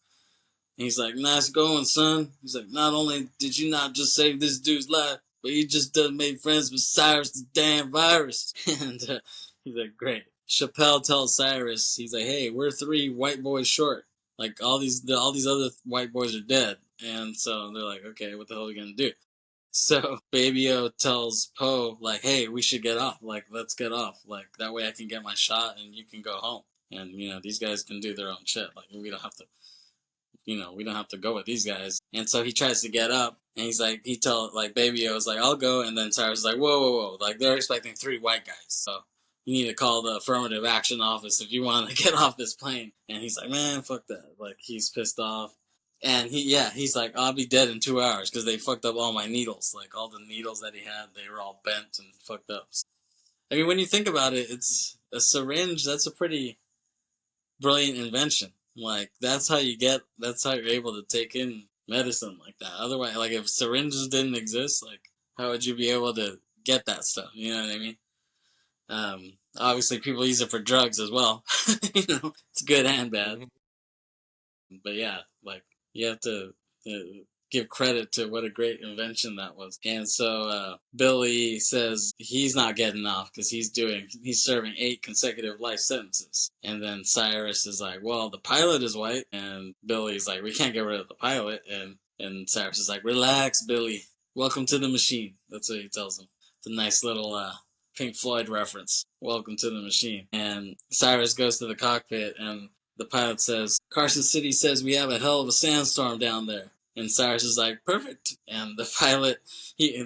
He's like, "Nice going, son." He's like, "Not only did you not just save this dude's life, but you just done made friends with Cyrus the damn virus." And he's like, "Great." Chappelle tells Cyrus, he's like, "Hey, we're 3 white boys short. Like all these other white boys are dead." And so they're like, "Okay, what the hell are we gonna do?" So Baby-O tells Poe, like, "Hey, we should get off. Like, let's get off. Like, that way I can get my shot and you can go home. And, these guys can do their own shit. Like, we don't have to, we don't have to go with these guys." And so he tries to get up, and he's like, Baby-O's like, "I'll go." And then Cyrus is like, "Whoa, whoa, whoa. Like, they're expecting 3 white guys. So you need to call the affirmative action office if you want to get off this plane." And he's like, "Man, fuck that." Like, he's pissed off. And he's like, "I'll be dead in 2 hours because they fucked up all my needles. Like, all the needles that he had, they were all bent and fucked up." I mean, when you think about it, it's a syringe. That's a pretty brilliant invention. Like, that's how you're able to take in medicine like that. Otherwise, like, if syringes didn't exist, like, how would you be able to get that stuff? You know what I mean? Obviously, people use it for drugs as well. It's good and bad. Mm-hmm. But yeah, like, you have to give credit to what a great invention that was. And so Billy says he's not getting off because he's serving 8 consecutive life sentences. And then Cyrus is like, "Well, the pilot is white." And Billy's like, "We can't get rid of the pilot." And Cyrus is like, "Relax, Billy. Welcome to the machine." That's what he tells him. It's a nice little Pink Floyd reference. Welcome to the machine. And Cyrus goes to the cockpit, and the pilot says, "Carson City says we have a hell of a sandstorm down there." And Cyrus is like, "Perfect." And the pilot,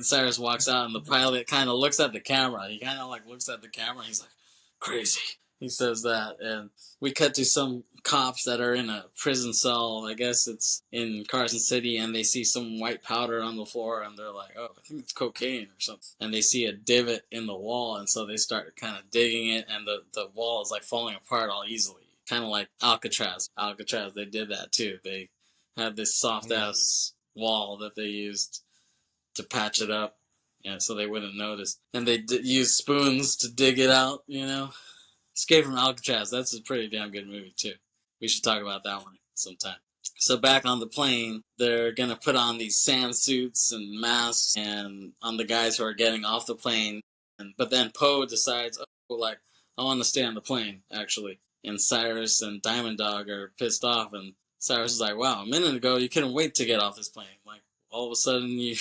Cyrus walks out, and the pilot kind of looks at the camera. He kind of like looks at the camera. He's like, "Crazy." He says that. And we cut to some cops that are in a prison cell. I guess it's in Carson City, and they see some white powder on the floor, and they're like, "Oh, I think it's cocaine or something." And they see a divot in the wall, and so they start kind of digging it, and the wall is like falling apart all easily. Kind of like Alcatraz. Alcatraz, they did that too. They had this soft-ass wall that they used to patch it up, so they wouldn't notice. And they used spoons to dig it out, Escape from Alcatraz, that's a pretty damn good movie, too. We should talk about that one sometime. So back on the plane, they're going to put on these sand suits and masks and on the guys who are getting off the plane. But then Poe decides, I want to stay on the plane, actually. And Cyrus and Diamond Dog are pissed off, and Cyrus is like, "Wow, a minute ago you couldn't wait to get off this plane. Like, all of a sudden you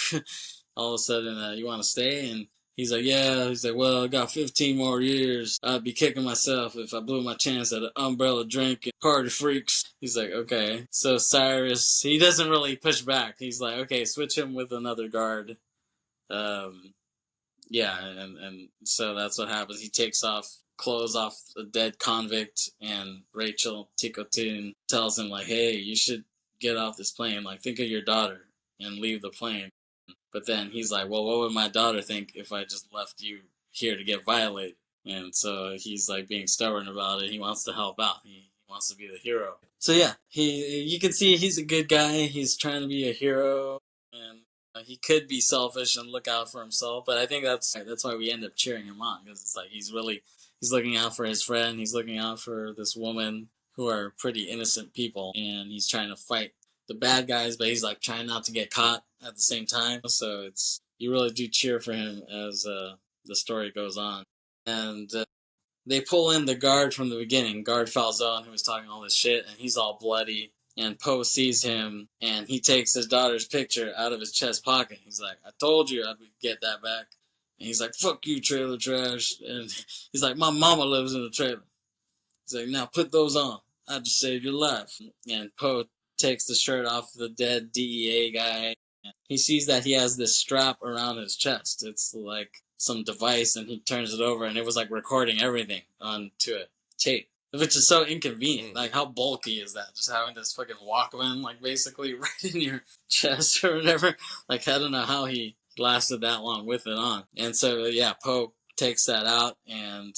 want to stay?" And he's like, "Yeah." He's like, "Well, I got 15 more years. I'd be kicking myself if I blew my chance at an umbrella drink and party freaks." He's like, "Okay." So Cyrus, he doesn't really push back. He's like, "Okay, switch him with another guard." Yeah, and so that's what happens. He takes clothes off a dead convict, and Rachel Ticotin tells him, like, "Hey, you should get off this plane. Like, think of your daughter and leave the plane." But then he's like, "Well, what would my daughter think if I just left you here to get violated?" And so he's like being stubborn about it. He wants to help out. He wants to be the hero. So yeah, you can see he's a good guy. He's trying to be a hero, and he could be selfish and look out for himself. But I think that's why we end up cheering him on, because it's like he's looking out for his friend. He's looking out for this woman, who are pretty innocent people, and he's trying to fight the bad guys, but he's like trying not to get caught at the same time. So you really do cheer for him as the story goes on. And they pull in the guard from the beginning, Guard Falzone, who was talking all this shit, and he's all bloody. And Poe sees him, and he takes his daughter's picture out of his chest pocket. He's like, "I told you I'd get that back." And he's like, "Fuck you, trailer trash." And he's like, "My mama lives in the trailer." He's like, "Now put those on. I just saved your life." And Poe takes the shirt off the dead DEA guy. He sees that he has this strap around his chest. It's like some device, and he turns it over, and it was like recording everything onto a tape, which is so inconvenient. Like, how bulky is that? Just having this fucking Walkman, like, basically right in your chest or whatever. Like, I don't know how he lasted that long with it on. And so, yeah, Poe takes that out, and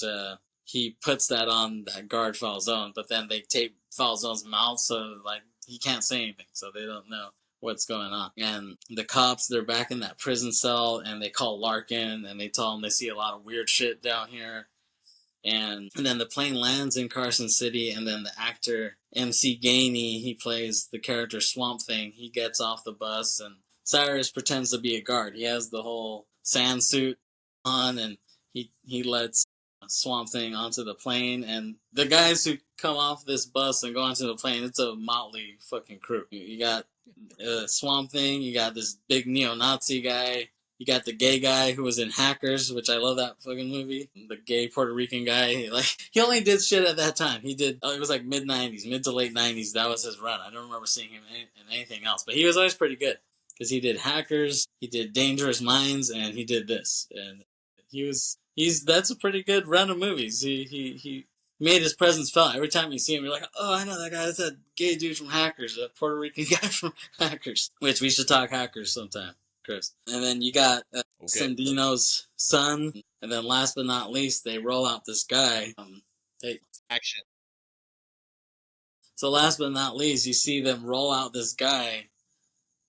he puts that on that guard Falzone, but then they tape Falzone's mouth so, like, he can't say anything, so they don't know what's going on. And the cops, they're back in that prison cell, and they call Larkin, and they tell him they see a lot of weird shit down here. And then the plane lands in Carson City, and then the actor MC Gainey, he plays the character Swamp Thing. He gets off the bus, and Cyrus pretends to be a guard. He has the whole sand suit on, and he lets Swamp Thing onto the plane. And the guys who come off this bus and go onto the plane, it's a motley fucking crew. You got Swamp Thing, you got this big neo-Nazi guy, you got the gay guy who was in Hackers, which I love that fucking movie. The gay Puerto Rican guy. Like, he only did shit at that time. He did, it was like mid-90s, mid to late 90s. That was his run. I don't remember seeing him in anything else. But he was always pretty good. Because he did Hackers, he did Dangerous Minds, and he did this. And that's a pretty good run of movies. He made his presence felt. Every time you see him, you're like, oh, I know that guy. That's that gay dude from Hackers, that Puerto Rican guy from Hackers. Which we should talk Hackers sometime, Chris. And then you got Sandino's son. And then last but not least, they roll out this guy. Action. So last but not least, you see them roll out this guy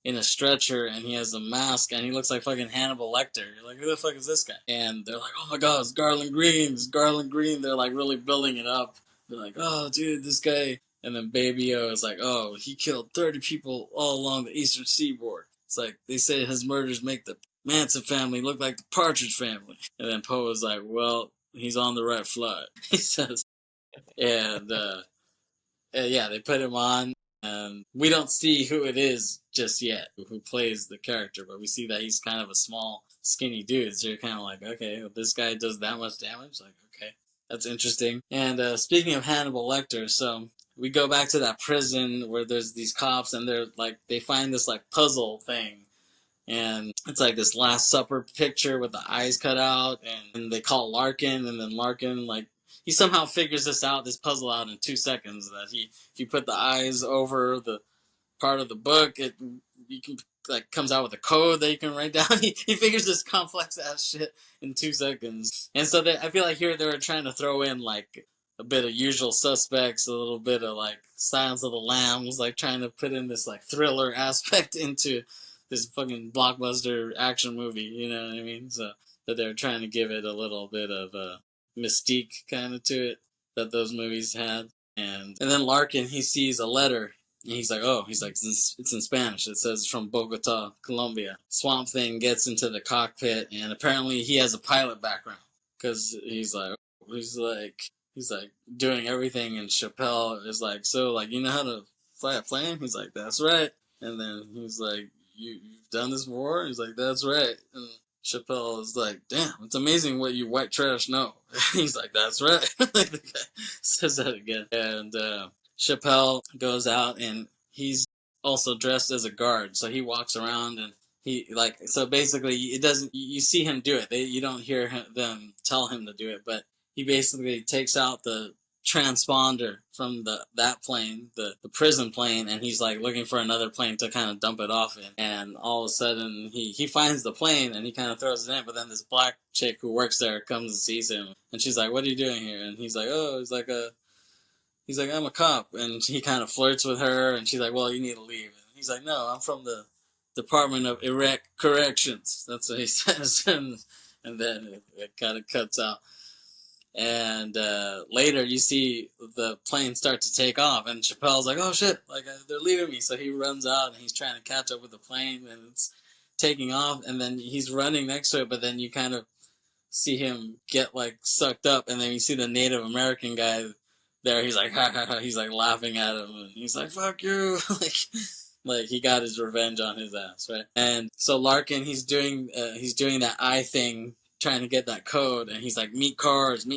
in a stretcher, and he has a mask, and he looks like fucking Hannibal Lecter. You're like, who the fuck is this guy? And they're like, oh my god, it's Garland Green. It's Garland Green. They're like really building it up. They're like, oh dude, this guy. And then Baby O is like, oh, he killed 30 people all along the eastern seaboard. It's like, they say his murders make the Manson family look like the Partridge family. And then Poe is like, well, he's on the right flight, he says. And yeah, they put him on. And we don't see who it is just yet, who plays the character, but we see that he's kind of a small, skinny dude. So you're kind of like, okay, well, this guy does that much damage? Like, okay, that's interesting. And speaking of Hannibal Lecter, so we go back to that prison where there's these cops, and they're like, they find this like puzzle thing. And it's like this Last Supper picture with the eyes cut out, and they call Larkin, and then Larkin, like, he somehow figures this puzzle out in 2 seconds, that if you put the eyes over the part of the book, you can, like, comes out with a code that you can write down. He figures this complex ass shit in 2 seconds. And so I feel like here they were trying to throw in like a bit of Usual Suspects, a little bit of like Silence of the Lambs, like trying to put in this like thriller aspect into this fucking blockbuster action movie, you know what I mean? So that they're trying to give it a little bit of mystique kind of to it that those movies had. And then Larkin, he sees a letter, and he's like, it's in Spanish. It says from Bogota, Colombia. Swamp Thing gets into the cockpit, and apparently he has a pilot background, because he's like doing everything, and Chappelle is like, so, like, you know how to fly a plane? He's like, that's right. And then he's like, you've done this before? He's like, that's right. And Chappelle is like, damn, it's amazing what you white trash know. He's like, that's right. Like, the guy says that again. And Chappelle goes out, and he's also dressed as a guard. So he walks around, and so basically it doesn't, you see him do it. You don't hear them tell him to do it, but he basically takes out the transponder from that plane, the prison plane, and he's like looking for another plane to kind of dump it off in. And all of a sudden he finds the plane, and he kind of throws it in, but then this black chick who works there comes and sees him, and she's like, what are you doing here? And he's like, he's like, I'm a cop. And he kind of flirts with her, and she's like, well, you need to leave. And he's like, no, I'm from the Department of Erect Corrections. That's what he says. And then it kind of cuts out. And later you see the plane start to take off, and Chappelle's like, oh shit, like, they're leaving me. So he runs out, and he's trying to catch up with the plane, and it's taking off, and then he's running next to it, but then you kind of see him get like sucked up, and then you see the Native American guy there. He's like, ha ha ha, he's like laughing at him, and he's like, fuck you. like he got his revenge on his ass, right? And so Larkin, he's doing that eye thing, trying to get that code, and he's like, meet cars, and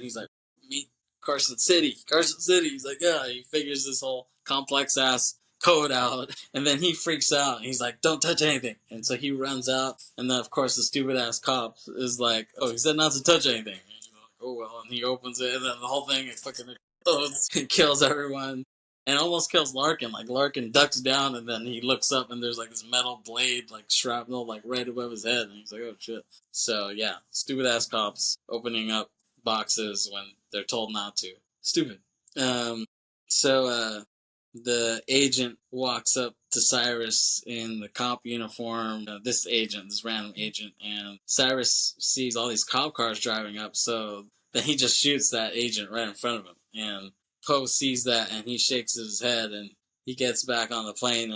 he's like, meet Carson City. He's like, yeah. He figures this whole complex ass code out, and then he freaks out. He's like, don't touch anything. And so he runs out, and then of course the stupid ass cop is like, oh, he said not to touch anything. And you're like, oh well. And he opens it, and then the whole thing fucking explodes and kills everyone. and almost kills Larkin. Like Larkin ducks down, and then he looks up, and there's like this metal blade, like shrapnel, like right above his head, and he's like, "Oh shit!" So yeah, stupid ass cops opening up boxes when they're told not to. Stupid. Um, so the agent walks up to Cyrus in the cop uniform. This random agent, and Cyrus sees all these cop cars driving up. So then he just shoots that agent right in front of him, and Poe sees that and he shakes his head and he gets back on the plane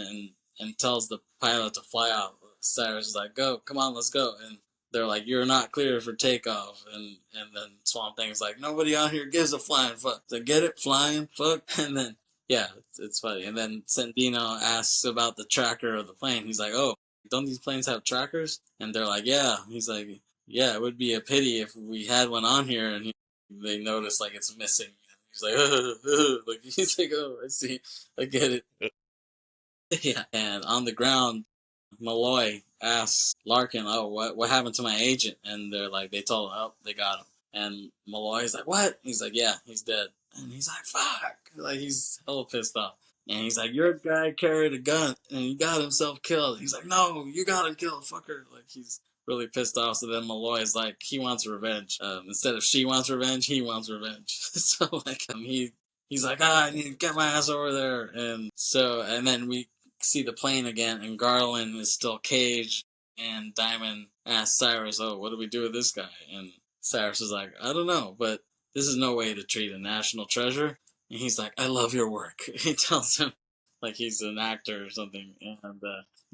and tells the pilot to fly out. Cyrus is like, "Go, come on, let's go." And they're like, "You're not clear for takeoff." And then Swamp Thing's like, "Nobody out here gives a flying fuck." So get it, flying fuck. And then yeah, it's funny. And then Sandino asks about the tracker of the plane. He's like, "Oh, don't these planes have trackers?" And they're like, "Yeah." He's like, "Yeah, it would be a pity if we had one on here." And they notice like it's missing. He's like, like he's like, "Oh, I see, I get it." Yeah. And on the ground, Malloy asks Larkin, "Oh, what happened to my agent?" And they're like, they told him, "Oh, they got him." And Malloy's like, "What?" He's like, "Yeah, he's dead." And he's like, "Fuck!" Like he's hella pissed off. And he's like, "Your guy carried a gun and he got himself killed." He's like, "No, you got him killed, fucker!" Like he's really pissed off. So then Malloy's like, he wants revenge. Instead of she wants revenge, he wants revenge. So like he's like, I need to get my ass over there. And then we see the plane again, and Garland is still caged. And Diamond asks Cyrus, "Oh, what do we do with this guy?" And Cyrus is like, "I don't know, but this is no way to treat a national treasure." And he's like, "I love your work." He tells him like he's an actor or something. And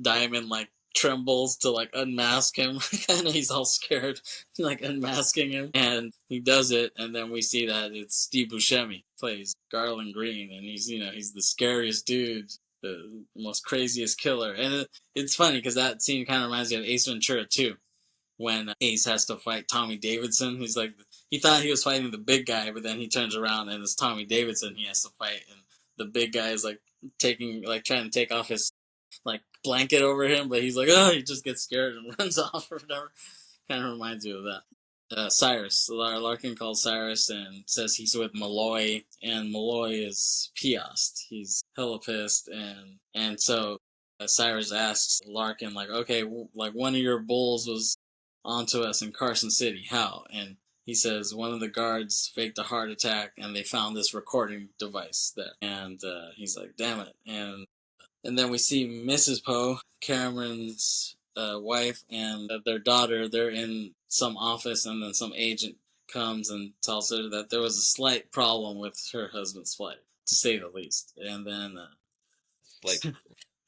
Diamond like trembles to like unmask him. And he's all scared, like unmasking him. And he does it, and then we see that it's Steve Buscemi plays Garland Green, and he's the scariest dude, the most craziest killer. And it's funny because that scene kind of reminds me of Ace Ventura 2, when Ace has to fight Tommy Davidson. He's like, he thought he was fighting the big guy, but then he turns around and it's Tommy Davidson he has to fight, and the big guy is like trying to take off his like blanket over him, but he's like, oh, he just gets scared and runs off or whatever. Kind of reminds you of that. Cyrus, Larkin calls Cyrus and says he's with Malloy, and Malloy is pissed. He's hella pissed, and so Cyrus asks Larkin like, "Okay, like one of your bulls was onto us in Carson City. How?" And he says one of the guards faked a heart attack, and they found this recording device there. And he's like, "Damn it!" And then we see Mrs. Poe, Cameron's wife, and their daughter. They're in some office, and then some agent comes and tells her that there was a slight problem with her husband's flight, to say the least. And then,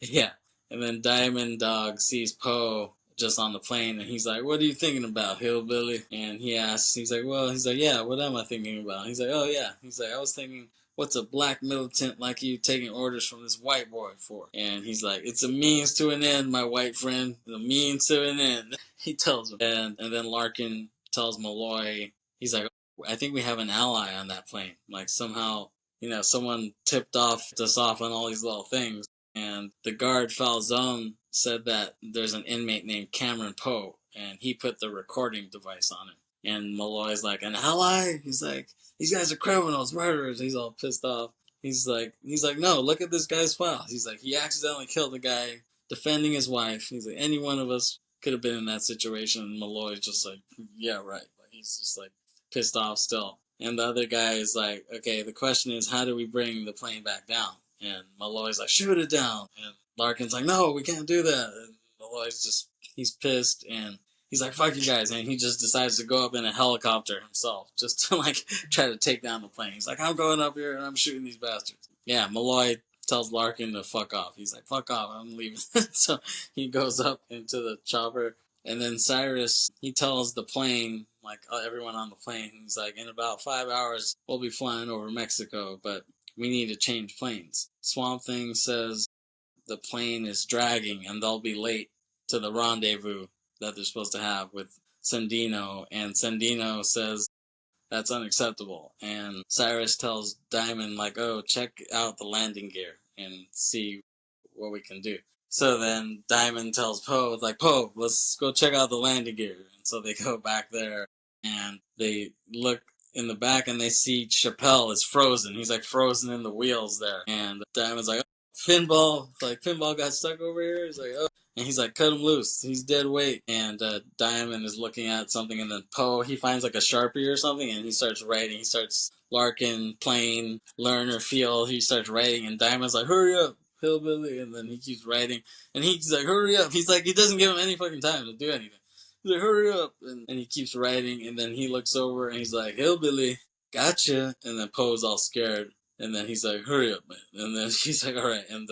yeah, and then Diamond Dog sees Poe just on the plane, and he's like, "What are you thinking about, hillbilly?" And he's like, "Yeah, what am I thinking about?" He's like, "Oh yeah," he's like, "I was thinking, what's a black militant like you taking orders from this white boy for?" And he's like, "It's a means to an end, my white friend, the means to an end." He tells him, and then Larkin tells Malloy, he's like, "I think we have an ally on that plane. Like somehow, someone tipped us off on all these little things." And the guard Falzone said that there's an inmate named Cameron Poe, and he put the recording device on it. And Malloy's like, "An ally?" He's like, "These guys are criminals, murderers." He's all pissed off. He's like, "No, look at this guy's files." He's like, "He accidentally killed a guy defending his wife." He's like, "Any one of us could have been in that situation." And Malloy's just like, "Yeah, right." Like, he's just like pissed off still. And the other guy is like, "Okay, the question is, how do we bring the plane back down?" And Malloy's like, "Shoot it down." And Larkin's like, "No, we can't do that." And Malloy's he's pissed, and he's like, "Fuck you guys." And he just decides to go up in a helicopter himself, just to like try to take down the plane. He's like, "I'm going up here and I'm shooting these bastards." Yeah, Malloy tells Larkin to fuck off. He's like, "Fuck off, I'm leaving." So he goes up into the chopper, and then Cyrus, he tells the plane, like everyone on the plane, he's like, "In about 5 hours, we'll be flying over Mexico, but we need to change planes." Swamp Thing says the plane is dragging and they'll be late to the rendezvous that they're supposed to have with Sandino. And Sandino says that's unacceptable. And Cyrus tells Diamond, like, "Oh, check out the landing gear and see what we can do." So then Diamond tells Poe, like, "Poe, let's go check out the landing gear." And so they go back there and they look in the back, and they see Chappelle is frozen. He's like frozen in the wheels there, and Diamond's like, oh, Pinball got stuck over here. He's like, oh. And he's like, cut him loose. He's dead weight. And Diamond is looking at something, and then Poe, he finds like a Sharpie or something, and he starts writing. He starts Larkin, plane, learner, feel. He starts writing, and Diamond's like, hurry up, hillbilly. And then he keeps writing, and he's like, hurry up. He's like, he doesn't give him any fucking time to do anything. He's like, hurry up. And he keeps writing, and then he looks over, and he's like, hillbilly, gotcha. And then Poe's all scared, and then he's like, hurry up, man. And then he's like, all right. And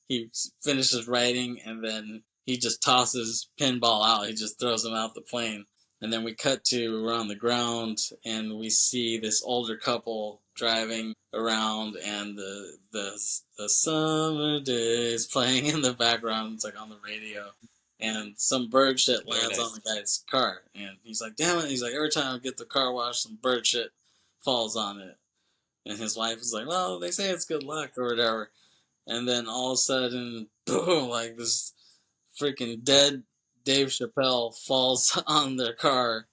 he finishes writing, and then he just tosses Pinball out. He just throws him out the plane. And then we cut to we're on the ground, and we see this older couple driving around, and the summer days playing in the background. It's like on the radio. And some bird shit lands on the guy's car. And he's like, damn it. He's like, every time I get the car washed, some bird shit falls on it. And his wife is like, well, they say it's good luck or whatever. And then all of a sudden, boom, like this freaking dead Dave Chappelle falls on their car,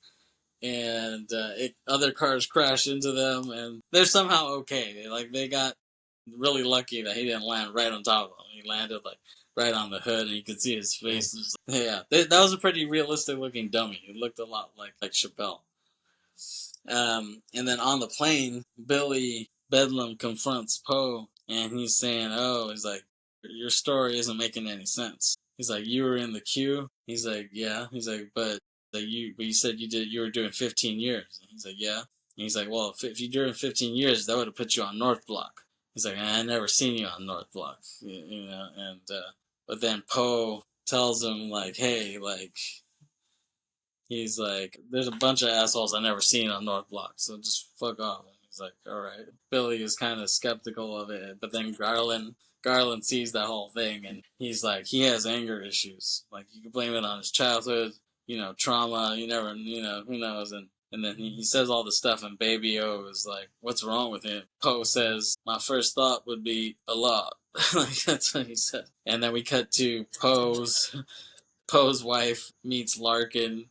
and other cars crash into them, and they're somehow okay. They got really lucky that he didn't land right on top of them. He landed like right on the hood, and you could see his face. Yeah, that was a pretty realistic looking dummy. It looked a lot like Chappelle. And then on the plane, Billy Bedlam confronts Poe, and he's saying, he's like, your story isn't making any sense. He's like, you were in the queue? He's like, yeah. He's like, but you said you were doing 15 years. And he's like, yeah. And he's like, well, if you're doing 15 years, that would have put you on North Block. He's like, I never seen you on North Block, you know. And but then Poe tells him like, hey, like, he's like, there's a bunch of assholes I never seen on North Block, so just fuck off. And he's like, all right. Billy is kind of skeptical of it, but then Garland sees that whole thing, and he's like, he has anger issues. Like, you can blame it on his childhood, trauma. You never, who knows? And then he says all the stuff, and Baby O is like, what's wrong with him? Poe says, my first thought would be a lot. Like, that's what he said. And then we cut to Poe's wife meets Larkin,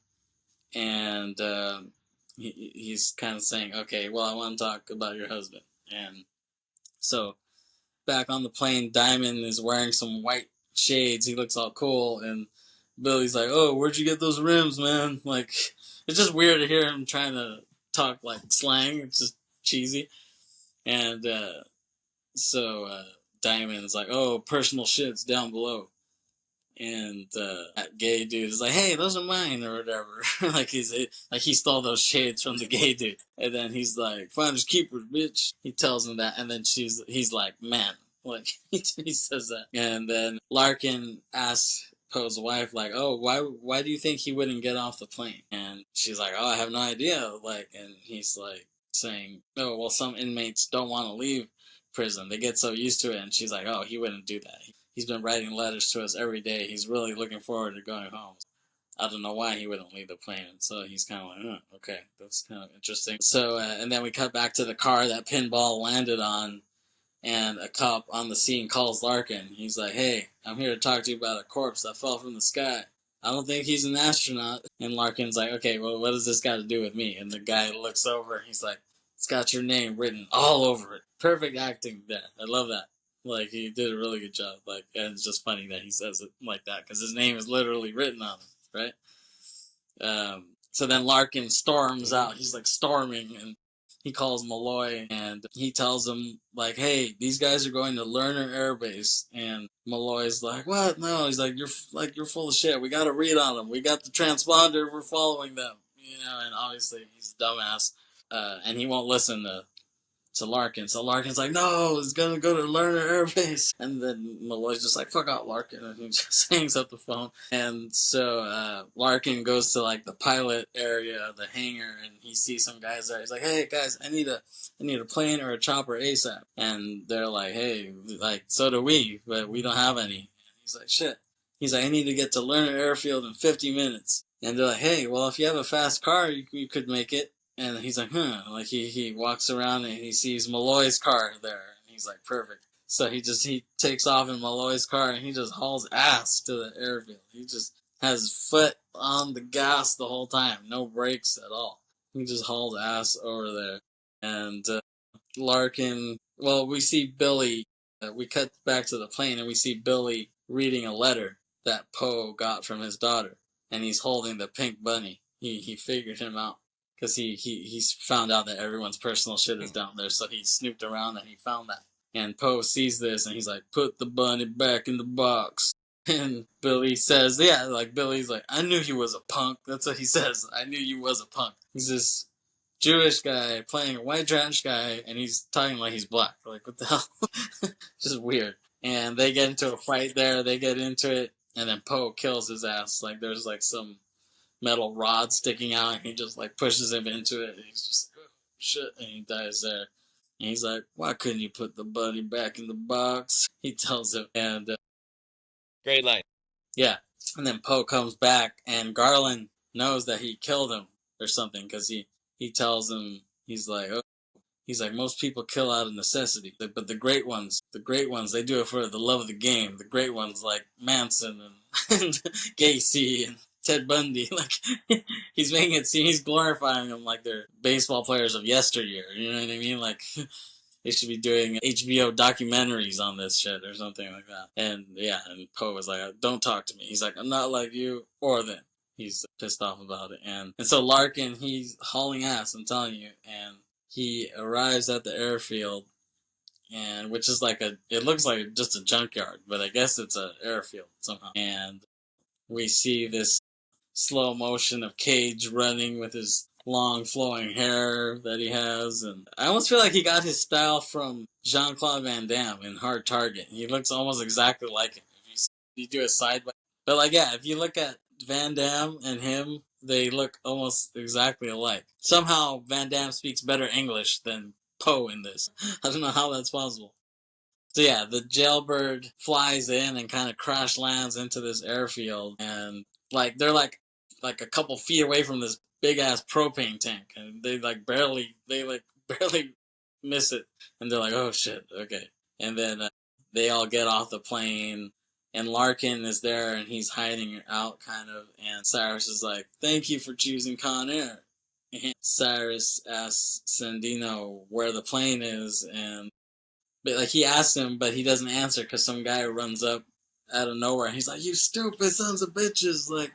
and he's kind of saying, okay, well, I want to talk about your husband. And so back on the plane, Diamond is wearing some white shades. He looks all cool, and Billy's like, oh, where'd you get those rims, man? Like, it's just weird to hear him trying to talk like slang. It's just cheesy. And so Diamond is like, oh, personal shit's down below. And that gay dude is like, hey, those are mine, or whatever. Like he stole those shades from the gay dude. And then he's like, finders keepers, bitch. He tells him that, and then he's like, man. Like, he says that. And then Larkin asks Poe's wife, like, oh, why do you think he wouldn't get off the plane? And she's like, oh, I have no idea. Like, and he's like saying, oh, well, some inmates don't want to leave prison. They get so used to it. And she's like, oh, he wouldn't do that. He's been writing letters to us every day. He's really looking forward to going home. I don't know why he wouldn't leave the plane. So he's kind of like, okay, that's kind of interesting. So, and then we cut back to the car that Pinball landed on, and a cop on the scene calls Larkin. He's like, hey, I'm here to talk to you about a corpse that fell from the sky. I don't think he's an astronaut. And Larkin's like, okay, well, what does this got to do with me? And the guy looks over. He's like, it's got your name written all over it. Perfect acting there. I love that. Like, he did a really good job. Like, and it's just funny that he says it like that, because his name is literally written on it, right? So then Larkin storms out. He's like storming, and he calls Malloy, and he tells him, like, hey, these guys are going to Lerner Air Base. And Malloy's like, what? No. He's like, you're full of shit. We got to read on them. We got the transponder. We're following them. And obviously he's a dumbass, and he won't listen to Larkin. So Larkin's like, no, it's gonna go to Lerner Air Base. And then Malloy's just like, fuck out, Larkin. And he just hangs up the phone. And so Larkin goes to like the pilot area, the hangar, and he sees some guys there. He's like, hey guys, I need a plane or a chopper ASAP. And they're like, hey, like, so do we, but we don't have any. And he's like, shit. He's like, I need to get to Lerner Airfield in 50 minutes. And they're like, hey, well, if you have a fast car, you could make it. And he's like, like he walks around and he sees Malloy's car there. And he's like, perfect. So he takes off in Malloy's car, and he just hauls ass to the airfield. He just has his foot on the gas the whole time. No brakes at all. He just hauled ass over there. And Larkin, well, we see Billy, we cut back to the plane and we see Billy reading a letter that Poe got from his daughter. And he's holding the pink bunny. He figured him out. Because he's found out that everyone's personal shit is down there. So he snooped around and he found that. And Poe sees this and he's like, put the bunny back in the box. And Billy says, yeah, like Billy's like, I knew he was a punk. That's what he says. I knew you was a punk. He's this Jewish guy playing a white trash guy, and he's talking like he's black. Like, what the hell? Just weird. And they get into a fight there. They get into it, and then Poe kills his ass. Like, there's like some metal rod sticking out, and he just like pushes him into it. And he's just like, oh, shit, and he dies there. And he's like, why couldn't you put the bunny back in the box? He tells him, and great line. Yeah, and then Poe comes back, and Garland knows that he killed him or something because he tells him, he's like, most people kill out of necessity, but the great ones, they do it for the love of the game. The great ones like Manson and Gacy and Ted Bundy, like he's making it seem, he's glorifying them like they're baseball players of yesteryear. You know what I mean? Like they should be doing HBO documentaries on this shit or something like that. And yeah, and Poe was like, don't talk to me. He's like, I'm not like you or them. He's pissed off about it. And so Larkin, he's hauling ass, I'm telling you. And he arrives at the airfield, and which is like it looks like just a junkyard, but I guess it's an airfield somehow. And we see this slow motion of Cage running with his long flowing hair that he has, and I almost feel like he got his style from Jean-Claude Van Damme in Hard Target. He looks almost exactly like him. If you do a side by, but like yeah, if you look at Van Damme and him, they look almost exactly alike. Somehow Van Damme speaks better English than Poe in this. I don't know how that's possible. So yeah, the jailbird flies in and kind of crash lands into this airfield, and like they're like a couple feet away from this big ass propane tank, and they barely miss it, and they're like, oh shit, okay. And then they all get off the plane, and Larkin is there, and he's hiding out kind of, and Cyrus is like, thank you for choosing Con Air. And Cyrus asks Sandino where the plane is, and but like he asks him, but he doesn't answer because some guy runs up out of nowhere. And he's like, "You stupid sons of bitches! Like,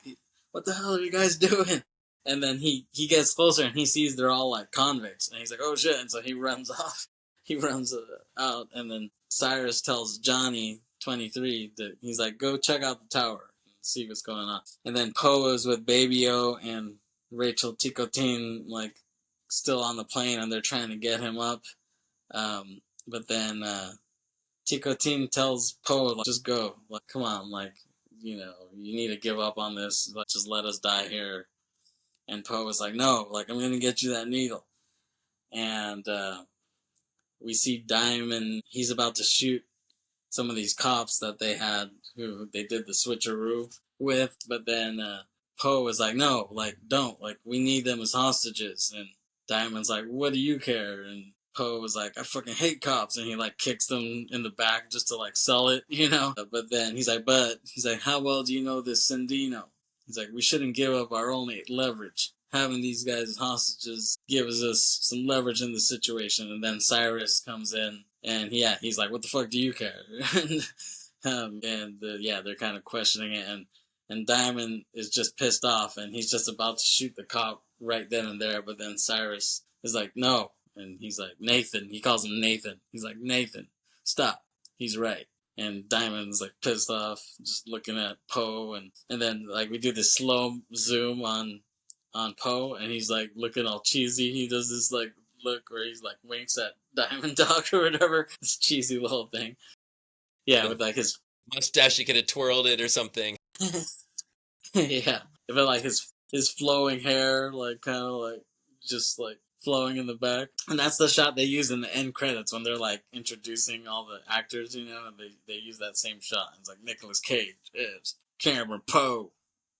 what the hell are you guys doing?" And then he gets closer and he sees they're all like convicts, and he's like, "Oh shit!" And so he runs off. He runs out, and then Cyrus tells Johnny 23 that he's like, "Go check out the tower and see what's going on." And then Poe is with Baby O and Rachel Ticotin like still on the plane, and they're trying to get him up. But then Ticotin tells Poe, like, just go. Like, come on, like, you need to give up on this. Like, just let us die here. And Poe was like, no, like, I'm going to get you that needle. And we see Diamond, he's about to shoot some of these cops that they had, who they did the switcheroo with. But then Poe was like, no, like, don't. Like, we need them as hostages. And Diamond's like, what do you care? And Poe was like, I fucking hate cops, and he like kicks them in the back just to like sell it, But then he's like, how well do you know this Sandino? He's like, we shouldn't give up our only leverage. Having these guys as hostages gives us some leverage in the situation. And then Cyrus comes in, and he's like, what the fuck do you care? They're kind of questioning it, and Diamond is just pissed off, and he's just about to shoot the cop right then and there, but then Cyrus is like, no. And he's like, Nathan. He calls him Nathan. He's like, Nathan, stop. He's right. And Diamond's like pissed off, just looking at Poe. And then like we do this slow zoom on Poe, and he's like looking all cheesy. He does this like look where he's like winks at Diamond Dog or whatever. This cheesy little thing. Yeah, with like his mustache, he could have twirled it or something. Yeah, but like his flowing hair, like kind of like just like flowing in the back. And that's the shot they use in the end credits when they're like introducing all the actors, and they use that same shot. It's like Nicolas Cage is Cameron Poe.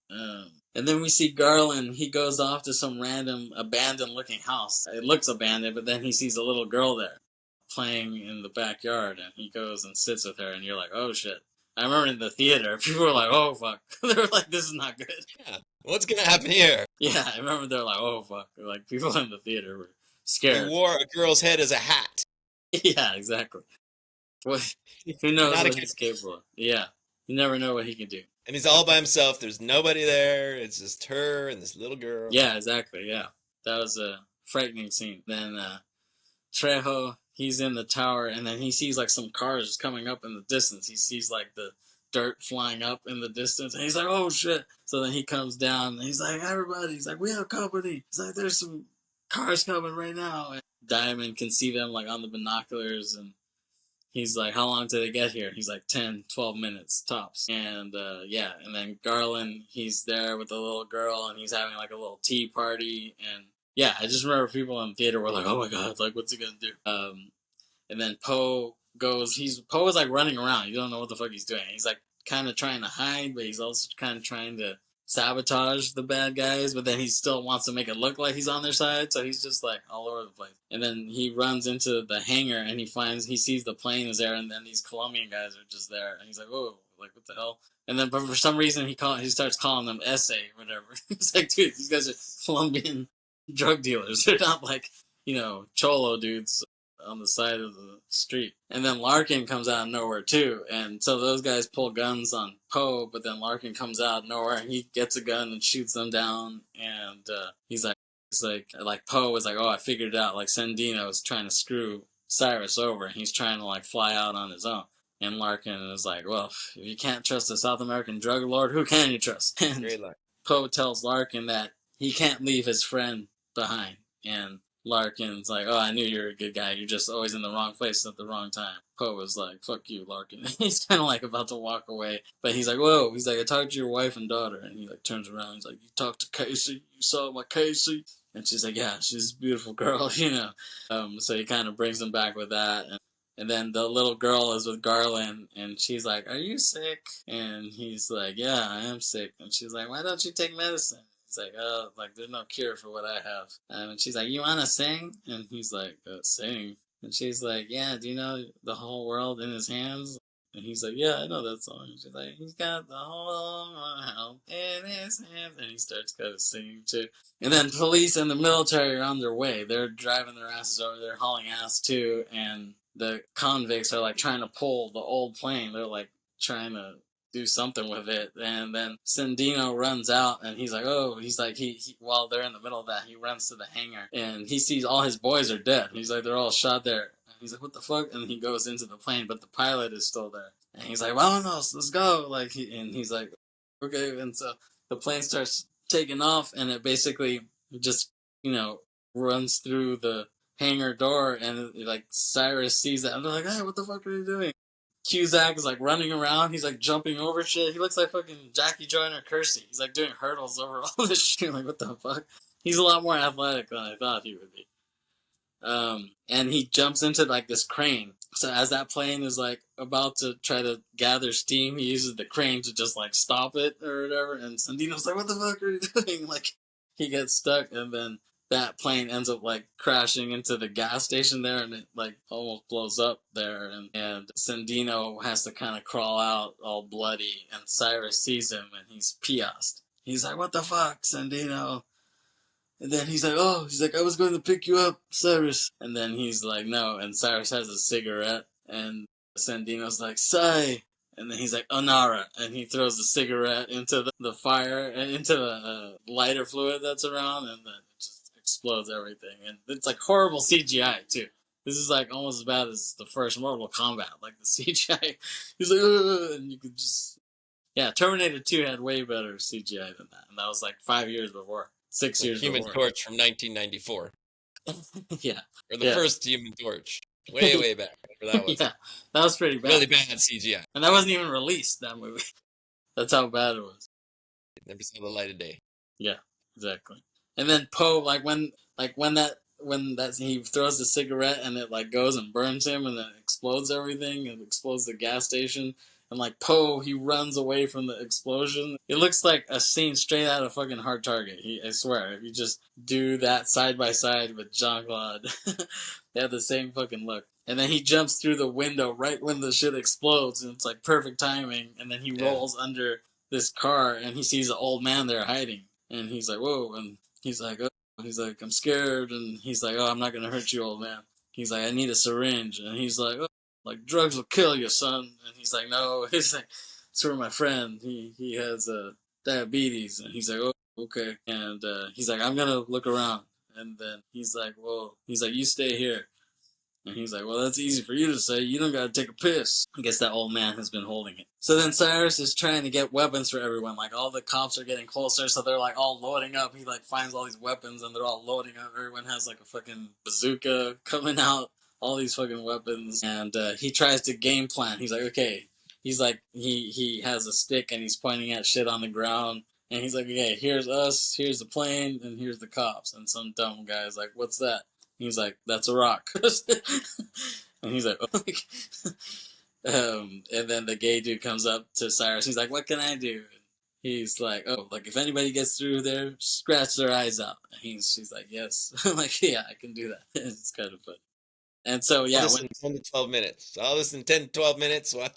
And then we see Garland. He goes off to some random abandoned looking house. It looks abandoned, but then he sees a little girl there playing in the backyard, and he goes and sits with her, and you're like, oh shit. I remember in the theater, people were like, "Oh fuck!" They were like, "This is not good." Yeah. What's gonna happen here? Yeah, I remember they're like, "Oh fuck!" Like people in the theater were He scared. wore a girl's head as a hat. Yeah, exactly. What? Who knows Not a what kid. he's capable of? Yeah, you never know what he can do. And he's all by himself. There's nobody there. It's just her and this little girl. Yeah, exactly. Yeah, that was a frightening scene. Then Trejo, he's in the tower, and then he sees like some cars coming up in the distance. He sees like the dirt flying up in the distance, and he's like, "Oh shit!" So then he comes down, and he's like, "Everybody!" He's like, "We have company." He's like, "There's some cars coming right now." And Diamond can see them like on the binoculars, and he's like, "How long did they get here?" He's like, 10, 12 minutes tops. And yeah, and then Garland, he's there with the little girl, and he's having like a little tea party. And yeah, I just remember people in the theater were like, "Oh my god, like what's he gonna do?" And then Poe Poe is like running around. You don't know what the fuck he's doing. He's like kind of trying to hide, but he's also kind of trying to sabotage the bad guys, but then he still wants to make it look like he's on their side, so he's just like all over the place. And then he runs into the hangar and he sees the plane is there, and then these Colombian guys are just there, and he's like, "Whoa, like what the hell?" And then, but for some reason, he starts calling them "Essay" or whatever. It's like, dude, these guys are Colombian drug dealers. They're not like, cholo dudes on the side of the street. And then Larkin comes out of nowhere too, and so those guys pull guns on Poe, but then Larkin comes out of nowhere and he gets a gun and shoots them down. And he's like Poe was like, "Oh, I figured it out, like Sandino is trying to screw Cyrus over, and he's trying to like fly out on his own." And Larkin is like, "Well, if you can't trust a South American drug lord, who can you trust?" And Poe tells Larkin that he can't leave his friend behind, and Larkin's like, "Oh, I knew you were a good guy. You're just always in the wrong place at the wrong time." Poe was like, "Fuck you, Larkin." He's kind of like about to walk away, but he's like, "Whoa." He's like, "I talked to your wife and daughter." And he like turns around. He's like, "You talked to Casey? You saw my Casey?" And she's like, "Yeah, she's a beautiful girl," So he kind of brings him back with that. And then the little girl is with Garland, and she's like, "Are you sick?" And he's like, "Yeah, I am sick." And she's like, "Why don't you take medicine?" He's like, "Oh, like there's no cure for what I have." And she's like, "You want to sing?" And he's like, "Sing?" And she's like, "Yeah, do you know the whole world in his hands?" And he's like, "Yeah, I know that song." And she's like, "He's got the whole world in his hands." And he starts kind of singing too. And then police and the military are on their way. They're driving their asses over. They're hauling ass too. And the convicts are like trying to pull the old plane. They're like trying to do something with it. And then Sandino runs out, and he's like, "Oh," he's like, he while they're in the middle of that, he runs to the hangar, and he sees all his boys are dead. He's like, they're all shot there. And he's like, "What the fuck?" And he goes into the plane, but the pilot is still there. And he's like, "Vámonos, let's go." And he's like, "Okay." And so the plane starts taking off, and it basically just, runs through the hangar door, and like Cyrus sees that, and they're like, "Hey, what the fuck are you doing?" Cusack is like running around. He's like jumping over shit. He looks like fucking Jackie Joyner Kersey. He's like doing hurdles over all this shit. Like, what the fuck? He's a lot more athletic than I thought he would be. And he jumps into like this crane. So as that plane is like about to try to gather steam, he uses the crane to just like stop it or whatever. And Sandino's like, "What the fuck are you doing?" Like, he gets stuck, and then that plane ends up like crashing into the gas station there, and it like almost blows up there, and Sandino has to kind of crawl out all bloody, and Cyrus sees him, and he's pissed. He's like, "What the fuck, Sandino?" And then he's like, "I was going to pick you up, Cyrus." And then he's like, "No." And Cyrus has a cigarette, and Sandino's like, "Sai." And then he's like, "Onara." And he throws the cigarette into the fire, and into the lighter fluid that's around, and then it just explodes everything. And it's like horrible CGI, too. This is like almost as bad as the first Mortal Kombat. Like the CGI, he's like, "Ugh," and you could just... Yeah, Terminator 2 had way better CGI than that. And that was like 5 years before. 6 years Human before. Torch from 1994. Yeah. Or the first Human Torch. Way back. That was. Yeah, that was pretty bad. Really bad CGI. And that wasn't even released, that movie. That's how bad it was. It never saw the light of day. Yeah, exactly. And then Poe, when he throws the cigarette and it like goes and burns him, and then explodes everything, and explodes the gas station, And like Poe, he runs away from the explosion. It looks like a scene straight out of fucking Hard Target. I swear, if you just do that side by side with Jean-Claude, they have the same fucking look. And then he jumps through the window right when the shit explodes, and it's like perfect timing. And then he rolls under this car, and he sees an old man there hiding. And he's like, whoa, and he's like, oh. He's like, I'm scared, and he's like, oh, I'm not gonna hurt you, old man. He's like, I need a syringe, and he's like, oh, like, drugs will kill you, son. And he's like, no. He's like, it's for my friend. He has diabetes, and he's like, oh, okay. And he's like, I'm gonna look around. And then he's like, whoa. He's like, you stay here. And he's like, well, that's easy for you to say. You don't gotta take a piss. I guess that old man has been holding it. So then Cyrus is trying to get weapons for everyone. Like, all the cops are getting closer, so they're, like, all loading up. He, like, finds all these weapons, and they're all loading up. Everyone has, like, a fucking bazooka coming out. All these fucking weapons. And he tries to game plan. He's like, okay. He's like, he has a stick, and he's pointing at shit on the ground. And he's like, okay, here's us, here's the plane, and here's the cops. And some dumb guy's like, what's that? He's like, that's a rock. And he's like, oh. And then the gay dude comes up to Cyrus. He's like, what can I do? And he's like, oh, like if anybody gets through there, scratch their eyes out. And she's like, yes. I'm like, yeah, I can do that. It's kind of fun. And so, yeah. Listen, 10 to 12 minutes. I'll listen 10 to 12 minutes. What?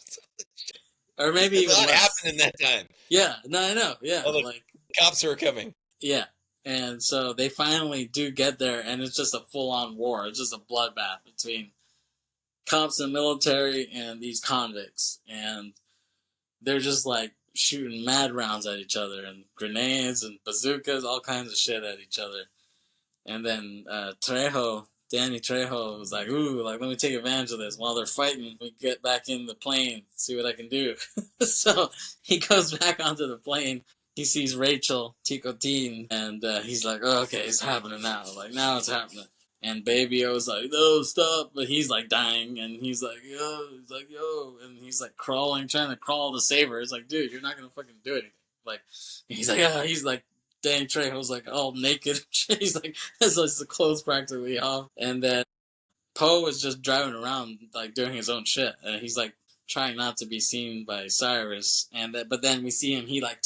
Or maybe even what less. happened in that time? Yeah, no, I know. Yeah. All the cops who are coming. Yeah. And so they finally do get there, and it's just a full-on war. It's just a bloodbath between cops and military and these convicts. And they're just, like, shooting mad rounds at each other, and grenades and bazookas, all kinds of shit at each other. And then Danny Trejo was like, ooh, like, let me take advantage of this. While they're fighting, we get back in the plane, see what I can do. So he goes back onto the plane. He sees Rachel, Ticotin, and he's like, oh, okay, it's happening now. Like, now it's happening. And Baby O's like, no, stop. But he's like dying, and he's like, yo. And he's like crawling, trying to crawl to save her. It's like, dude, you're not going to fucking do anything. Like, he's like, Danny Trejo's like all naked. He's like, so it's the clothes practically off. And then Poe is just driving around, like, doing his own shit. And he's like, trying not to be seen by Cyrus, but then we see him. He like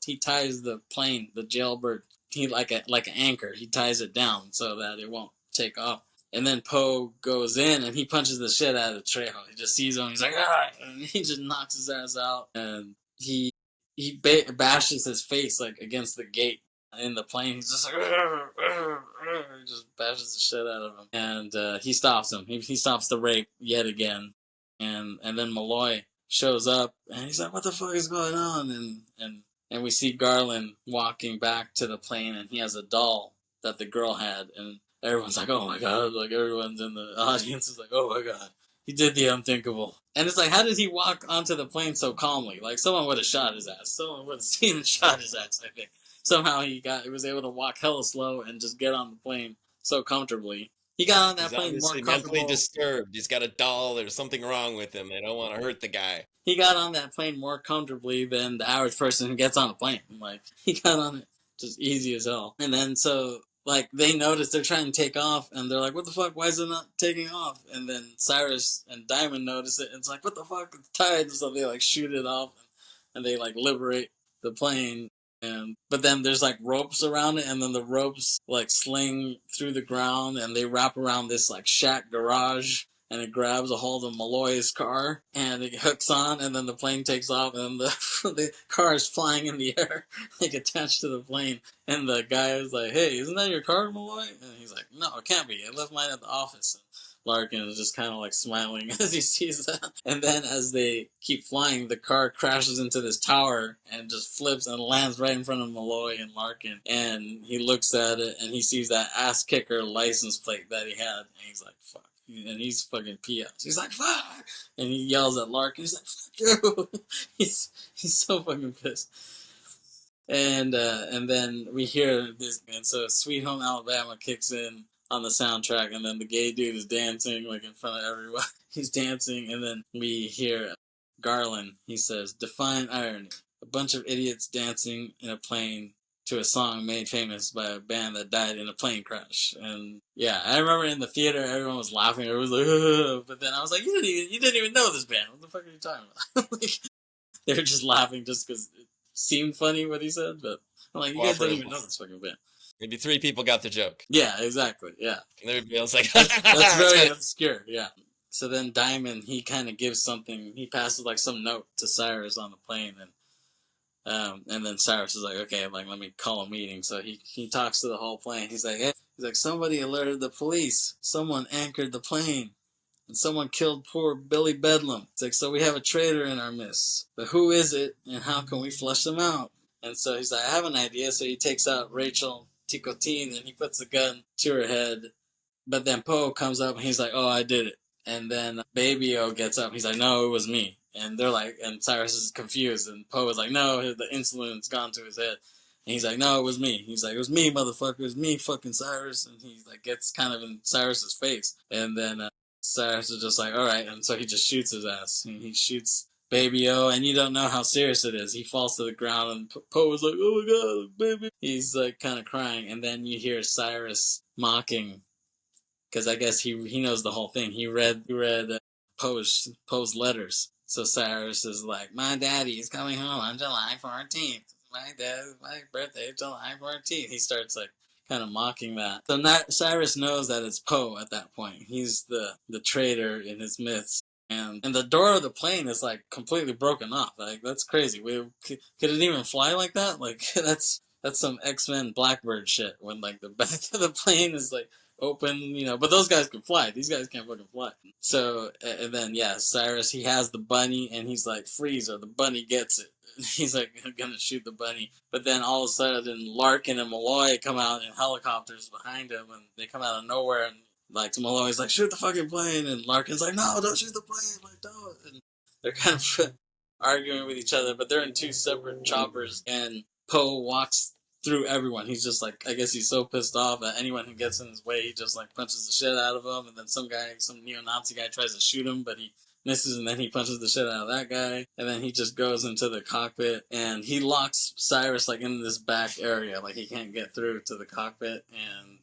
he ties the plane, the jailbird. He like an anchor. He ties it down so that it won't take off. And then Poe goes in and he punches the shit out of Trejo. He just sees him. He's like, ah! And he just knocks his ass out. And he bashes his face like against the gate in the plane. He's just like, he just bashes the shit out of him. And he stops him. He stops the rape yet again. And then Malloy shows up, and he's like, what the fuck is going on? And we see Garland walking back to the plane, and he has a doll that the girl had, and everyone's like, oh my god, like everyone's in the audience is like, oh my god, he did the unthinkable. And it's like, how did he walk onto the plane so calmly? Like, someone would have shot his ass. Someone would have seen and shot his ass, I think. Somehow he was able to walk hella slow and just get on the plane so comfortably. He got on that plane more comfortable. Mentally disturbed. He's got a doll. There's something wrong with him. They don't want to hurt the guy. He got on that plane more comfortably than the average person who gets on a plane. Like, he got on it just easy as hell. And then so, like, they notice they're trying to take off, and they're like, what the fuck? Why is it not taking off? And then Cyrus and Diamond notice it, and it's like, what the fuck? It's tied. So they, like, shoot it off, and they, like, liberate the plane. But then there's like ropes around it, and then the ropes like sling through the ground, and they wrap around this like shack garage, and it grabs a hold of Malloy's car, and it hooks on, and then the plane takes off, and the car is flying in the air, like attached to the plane. And the guy is like, hey, isn't that your car, Malloy? And he's like, no, it can't be. I left mine at the office. And Larkin is just kind of like smiling as he sees that. And then as they keep flying, the car crashes into this tower and just flips and lands right in front of Malloy and Larkin. And he looks at it and he sees that ass kicker license plate that he had. And he's like, fuck. And he's fucking PS. He's like, fuck! And he yells at Larkin. He's like, fuck you! he's so fucking pissed. And then we hear this, and so Sweet Home Alabama kicks in on the soundtrack, and then the gay dude is dancing like in front of everyone. He's dancing, and then we hear Garland. He says, define irony. A bunch of idiots dancing in a plane to a song made famous by a band that died in a plane crash. And yeah, I remember in the theater everyone was laughing. Everyone was like, ugh. But then I was like, you didn't even know this band. What the fuck are you talking about? Like, they were just laughing just because it seemed funny what he said, but I'm like, you guys don't even know this fucking band. Maybe 3 people got the joke. Yeah, exactly, yeah. And everybody else like, that's very obscure, yeah. So then Diamond, he kind of gives something, he passes like some note to Cyrus on the plane, and then Cyrus is like, okay, like, let me call a meeting. So he talks to the whole plane. He's like, hey, somebody alerted the police. Someone anchored the plane. And someone killed poor Billy Bedlam. It's like, so we have a traitor in our midst. But who is it, and how can we flush them out? And so he's like, I have an idea. So he takes out Rachel Ticotin, and he puts the gun to her head. But then Poe comes up, and he's like, oh, I did it. And then Baby O gets up. He's like, no, it was me. And they're like, and Cyrus is confused. And Poe is like, no, the insulin's gone to his head. And he's like, no, it was me. He's like, it was me, motherfucker. It was me, fucking Cyrus. And he like gets kind of in Cyrus's face. And then Cyrus is just like, all right. And so he just shoots his ass. And he shoots Baby O. And you don't know how serious it is. He falls to the ground. And Poe is like, oh my God, baby. He's like kind of crying. And then you hear Cyrus mocking. Because I guess he knows the whole thing. He read Poe's letters. So Cyrus is like, my daddy is coming home on July 14th. My birthday is July 14th. He starts like kind of mocking that. So Cyrus knows that it's Poe at that point. He's the traitor in his myths. And the door of the plane is like completely broken off. Like, that's crazy. Could it even fly like that? Like, that's some X-Men Blackbird shit. When like the back of the plane is like open, but those guys can fly. These guys can't fucking fly. So, and then, yeah, Cyrus, he has the bunny, and he's like, freeze, or the bunny gets it. He's like, gonna shoot the bunny. But then all of a sudden, Larkin and Malloy come out in helicopters behind him, and they come out of nowhere, and like, Malloy's like, shoot the fucking plane, and Larkin's like, no, don't shoot the plane, like, don't. And they're kind of arguing with each other, but they're in 2 separate choppers, and Poe walks through everyone. He's just like, I guess he's so pissed off that anyone who gets in his way, he just like punches the shit out of him. And then some neo-Nazi guy tries to shoot him, but he misses, and then he punches the shit out of that guy. And then he just goes into the cockpit, and he locks Cyrus like in this back area, like he can't get through to the cockpit. And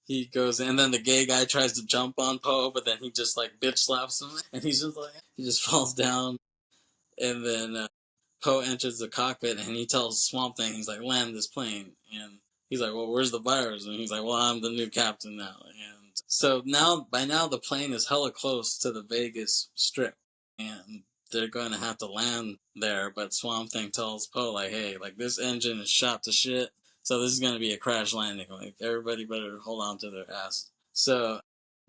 he goes, and then the gay guy tries to jump on Poe, but then he just like bitch slaps him, and he just falls down. And then Poe enters the cockpit, and he tells Swamp Thing, he's like, land this plane. And he's like, well, where's the virus? And he's like, well, I'm the new captain now. And so by now the plane is hella close to the Vegas Strip, and they're going to have to land there. But Swamp Thing tells Poe, like, hey, like, this engine is shot to shit, so this is going to be a crash landing. Like, everybody better hold on to their ass. So,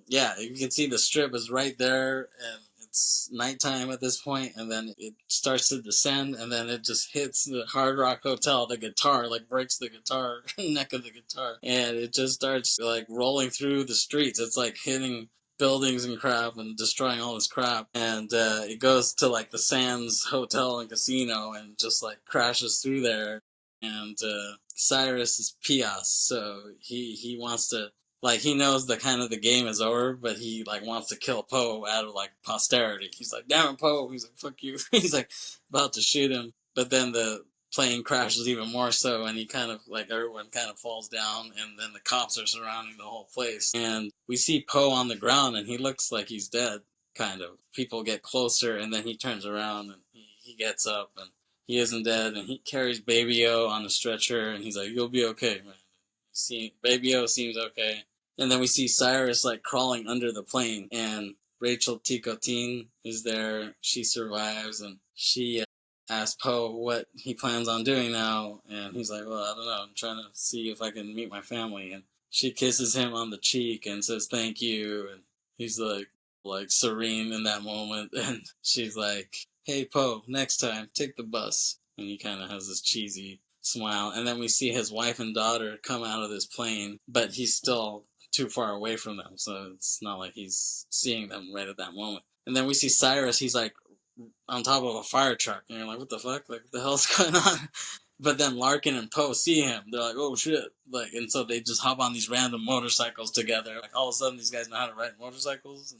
yeah, you can see the Strip is right there, and it's nighttime at this point, and then it starts to descend, and then it just hits the Hard Rock Hotel. The guitar, like, breaks the guitar, neck of the guitar, and it just starts, like, rolling through the streets. It's, like, hitting buildings and crap and destroying all this crap, and it goes to, like, the Sands Hotel and Casino and just, like, crashes through there, and Cyrus is Pias, so he wants to, like, he knows the game is over, but he, like, wants to kill Poe out of, like, posterity. He's like, damn it, Poe. He's like, fuck you. He's, like, about to shoot him. But then the plane crashes even more so, and he kind of, like, everyone kind of falls down, and then the cops are surrounding the whole place. And we see Poe on the ground, and he looks like he's dead, kind of. People get closer, and then he turns around, and he gets up, and he isn't dead, and he carries Baby O on a stretcher, and he's like, you'll be okay, man. Baby O seems okay. And then we see Cyrus, like, crawling under the plane, and Rachel Ticotin is there. She survives, and she asks Poe what he plans on doing now, and he's like, well, I don't know, I'm trying to see if I can meet my family. And she kisses him on the cheek and says thank you, and he's like serene in that moment, and she's like, hey, Poe, next time, take the bus. And he kind of has this cheesy smile, and then we see his wife and daughter come out of this plane, but he's still too far away from them, so it's not like he's seeing them right at that moment. And then we see Cyrus, he's like on top of a fire truck, and you're like, what the fuck? Like, what the hell's going on? But then Larkin and Poe see him. They're like, oh shit. Like, and so they just hop on these random motorcycles together. Like, all of a sudden these guys know how to ride motorcycles,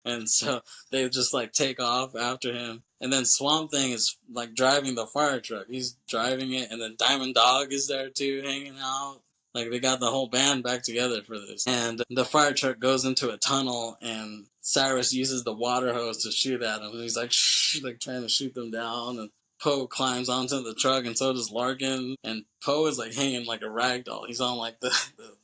and so they just like take off after him. And then Swamp Thing is like driving the fire truck. He's driving it, and then Diamond Dog is there too, hanging out. Like, they got the whole band back together for this. And the fire truck goes into a tunnel, and Cyrus uses the water hose to shoot at him. And he's like, shh, like, trying to shoot them down. And Poe climbs onto the truck, and so does Larkin. And Poe is like hanging like a rag doll. He's on like the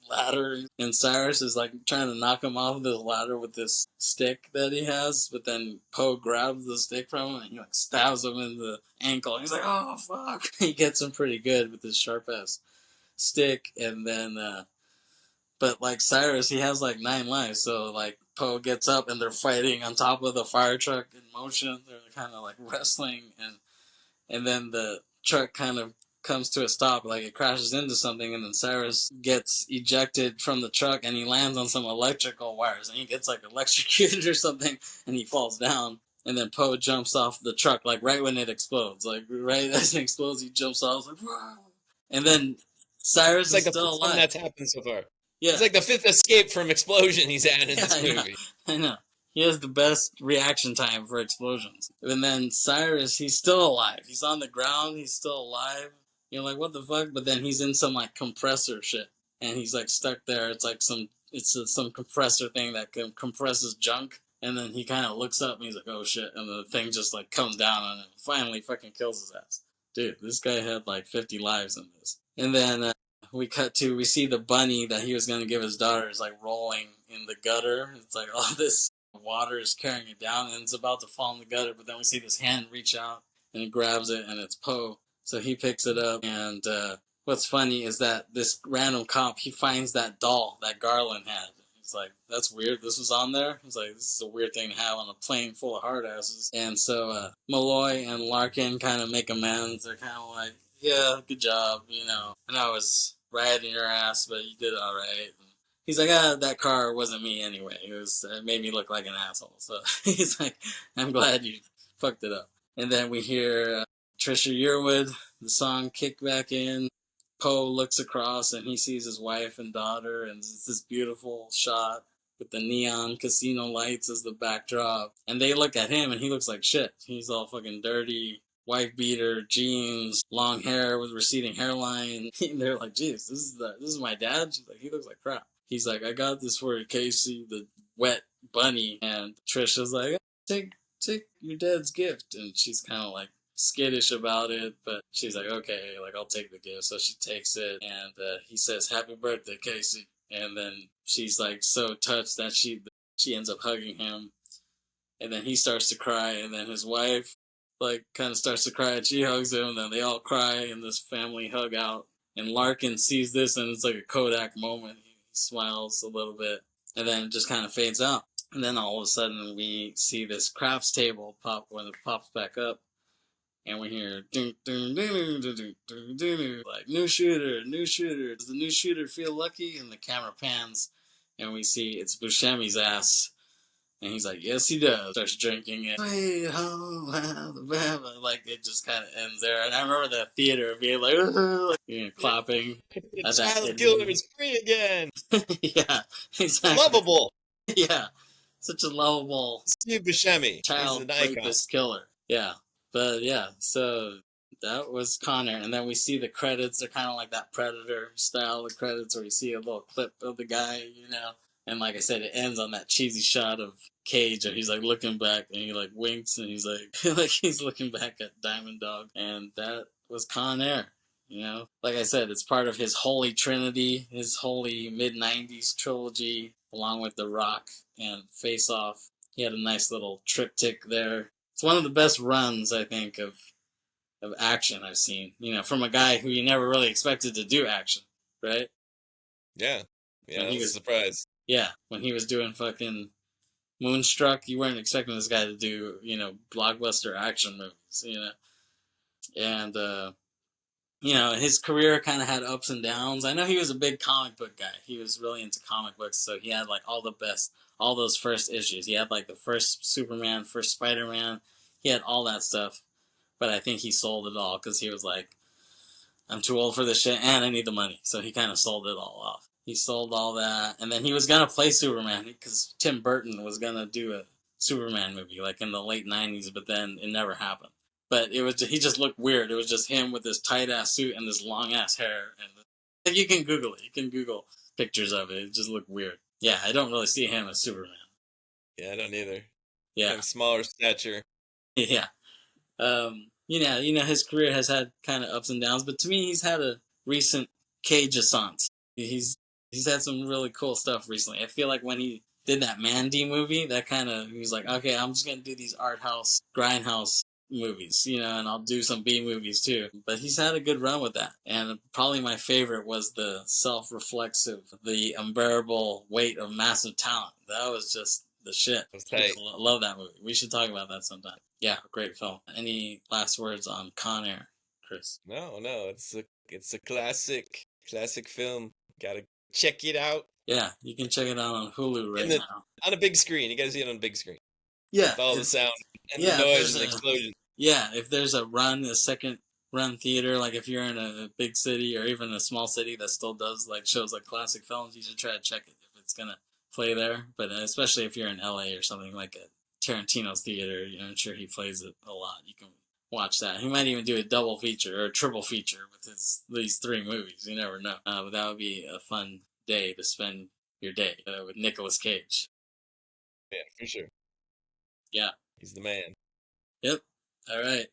ladder, and Cyrus is like trying to knock him off the ladder with this stick that he has. But then Poe grabs the stick from him and he like stabs him in the ankle. He's like, "Oh fuck!" He gets him pretty good with his sharp ass stick, and then. But like Cyrus, he has like 9 lives, so like Poe gets up and they're fighting on top of the fire truck in motion. They're kind of like wrestling, and then the truck kind of comes to a stop, like it crashes into something, and then Cyrus gets ejected from the truck and he lands on some electrical wires and he gets like electrocuted or something and he falls down. And then Poe jumps off the truck like right when it explodes, like right as it explodes, he jumps off like, whoa! And then Cyrus It's like is still the alive. that's happened so far. Yeah. It's like the 5th escape from explosion he's had in this movie. I know. He has the best reaction time for explosions. And then Cyrus, he's still alive. He's on the ground. He's still alive. You're like, what the fuck? But then he's in some like compressor shit, and he's like stuck there. It's like some compressor thing that compresses junk. And then he kind of looks up and he's like, oh shit. And the thing just like comes down on him. Finally fucking kills his ass. Dude, this guy had like 50 lives in this. And then we see the bunny that he was going to give his daughter is like rolling in the gutter. It's like all this water is carrying it down and it's about to fall in the gutter. But then we see this hand reach out and it grabs it and it's Poe. So he picks it up. And what's funny is that this random cop, he finds that doll that Garland had. He's like, that's weird. This was on there. He's like, this is a weird thing to have on a plane full of hard asses. And so Malloy and Larkin kind of make amends. They're kind of like, yeah, good job. You know, and I was riding your ass, but you did all right. And he's like, that car wasn't me anyway. It made me look like an asshole. So he's like, I'm glad you fucked it up. And then we hear Trisha Yearwood, the song kick back in. Poe looks across and he sees his wife and daughter, and it's this beautiful shot with the neon casino lights as the backdrop. And they look at him and he looks like shit. He's all fucking dirty, wife beater, jeans, long hair with receding hairline. They're like, geez, this is my dad? She's like, he looks like crap. He's like, I got this for you, Casey, the wet bunny. And Trisha's like, take your dad's gift. And she's kind of like skittish about it, but she's like, okay, like I'll take the gift. So she takes it, and he says, happy birthday, Casey. And then she's like so touched that she ends up hugging him, and then he starts to cry, and then his wife like kind of starts to cry and she hugs him, and then they all cry in this family hug out. And Larkin sees this and it's like a Kodak moment. He smiles a little bit and then it just kind of fades out. And then all of a sudden we see this craps table pop when it pops back up. And we hear ding, ding, ding, ding, ding, ding, ding, like new shooter. Does the new shooter feel lucky? And the camera pans, and we see it's Buscemi's ass, and he's like, yes, he does. Starts drinking it. Sweet home Alabama. Like it just kind of ends there. And I remember the theater being like, clapping. The child killer is free again. Yeah, exactly. Lovable. Yeah, such a lovable Steve Buscemi. child rapist killer. Yeah. But yeah, so that was Con Air. And then we see the credits. They're kind of like that Predator style of credits where you see a little clip of the guy, you know. And like I said, it ends on that cheesy shot of Cage and he's like looking back and he like winks and he's like, like he's looking back at Diamond Dog. And that was Con Air, you know. Like I said, it's part of his holy trinity, his holy mid-90s trilogy, along with The Rock and Face Off. He had a nice little triptych there. It's one of the best runs, I think, of action I've seen. You know, from a guy who you never really expected to do action, right? Yeah. Yeah, that was a surprise. Yeah, when he was doing fucking Moonstruck, you weren't expecting this guy to do, you know, blockbuster action movies, you know? And, you know, his career kind of had ups and downs. I know he was a big comic book guy. He was really into comic books, so he had, like, all those first issues. He had, like, the first Superman, first Spider-Man. He had all that stuff. But I think he sold it all because he was like, I'm too old for this shit and I need the money. So he kind of sold it all off. He sold all that. And then he was going to play Superman because Tim Burton was going to do a Superman movie like in the late 90s, but then it never happened. But he just looked weird. It was just him with this tight-ass suit and this long-ass hair. And you can Google it. You can Google pictures of it. It just looked weird. Yeah, I don't really see him as Superman. Yeah, I don't either. Yeah. Have smaller stature. Yeah. his career has had kind of ups and downs, but to me, he's had a recent Cage assance. He's had some really cool stuff recently. I feel like when he did that Mandy movie, that kind of he was like, okay, I'm just gonna do these art house, grindhouse movies, and I'll do some B movies too. But he's had a good run with that, and probably my favorite was the self-reflexive, the unbearable weight of massive talent. That was just the shit. Love that movie. We should talk about that sometime. Yeah, great film. Any last words on Con Air, Kris? No, it's a classic film. Gotta check it out. Yeah, you can check it out on Hulu right now. On a big screen. You gotta see it on a big screen. Yeah, with all the sound and the noise and the explosion. Yeah, if there's a second run theater, like if you're in a big city or even a small city that still does like shows like classic films, you should try to check it if it's gonna play there. But especially if you're in LA or something like a Tarantino's theater, I'm sure he plays it a lot. You can watch that. He might even do a double feature or a triple feature with these 3 movies. You never know. But that would be a fun day to spend your day with Nicolas Cage. Yeah, for sure. Yeah. He's the man. Yep. All right.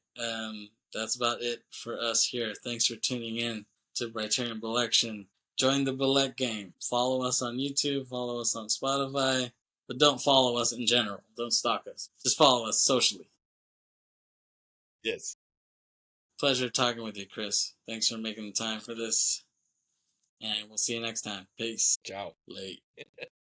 That's about it for us here. Thanks for tuning in to Briterion Bollection. Join the Bollect game. Follow us on YouTube. Follow us on Spotify. But don't follow us in general. Don't stalk us. Just follow us socially. Yes. Pleasure talking with you, Kris. Thanks for making the time for this. And we'll see you next time. Peace. Ciao. Late.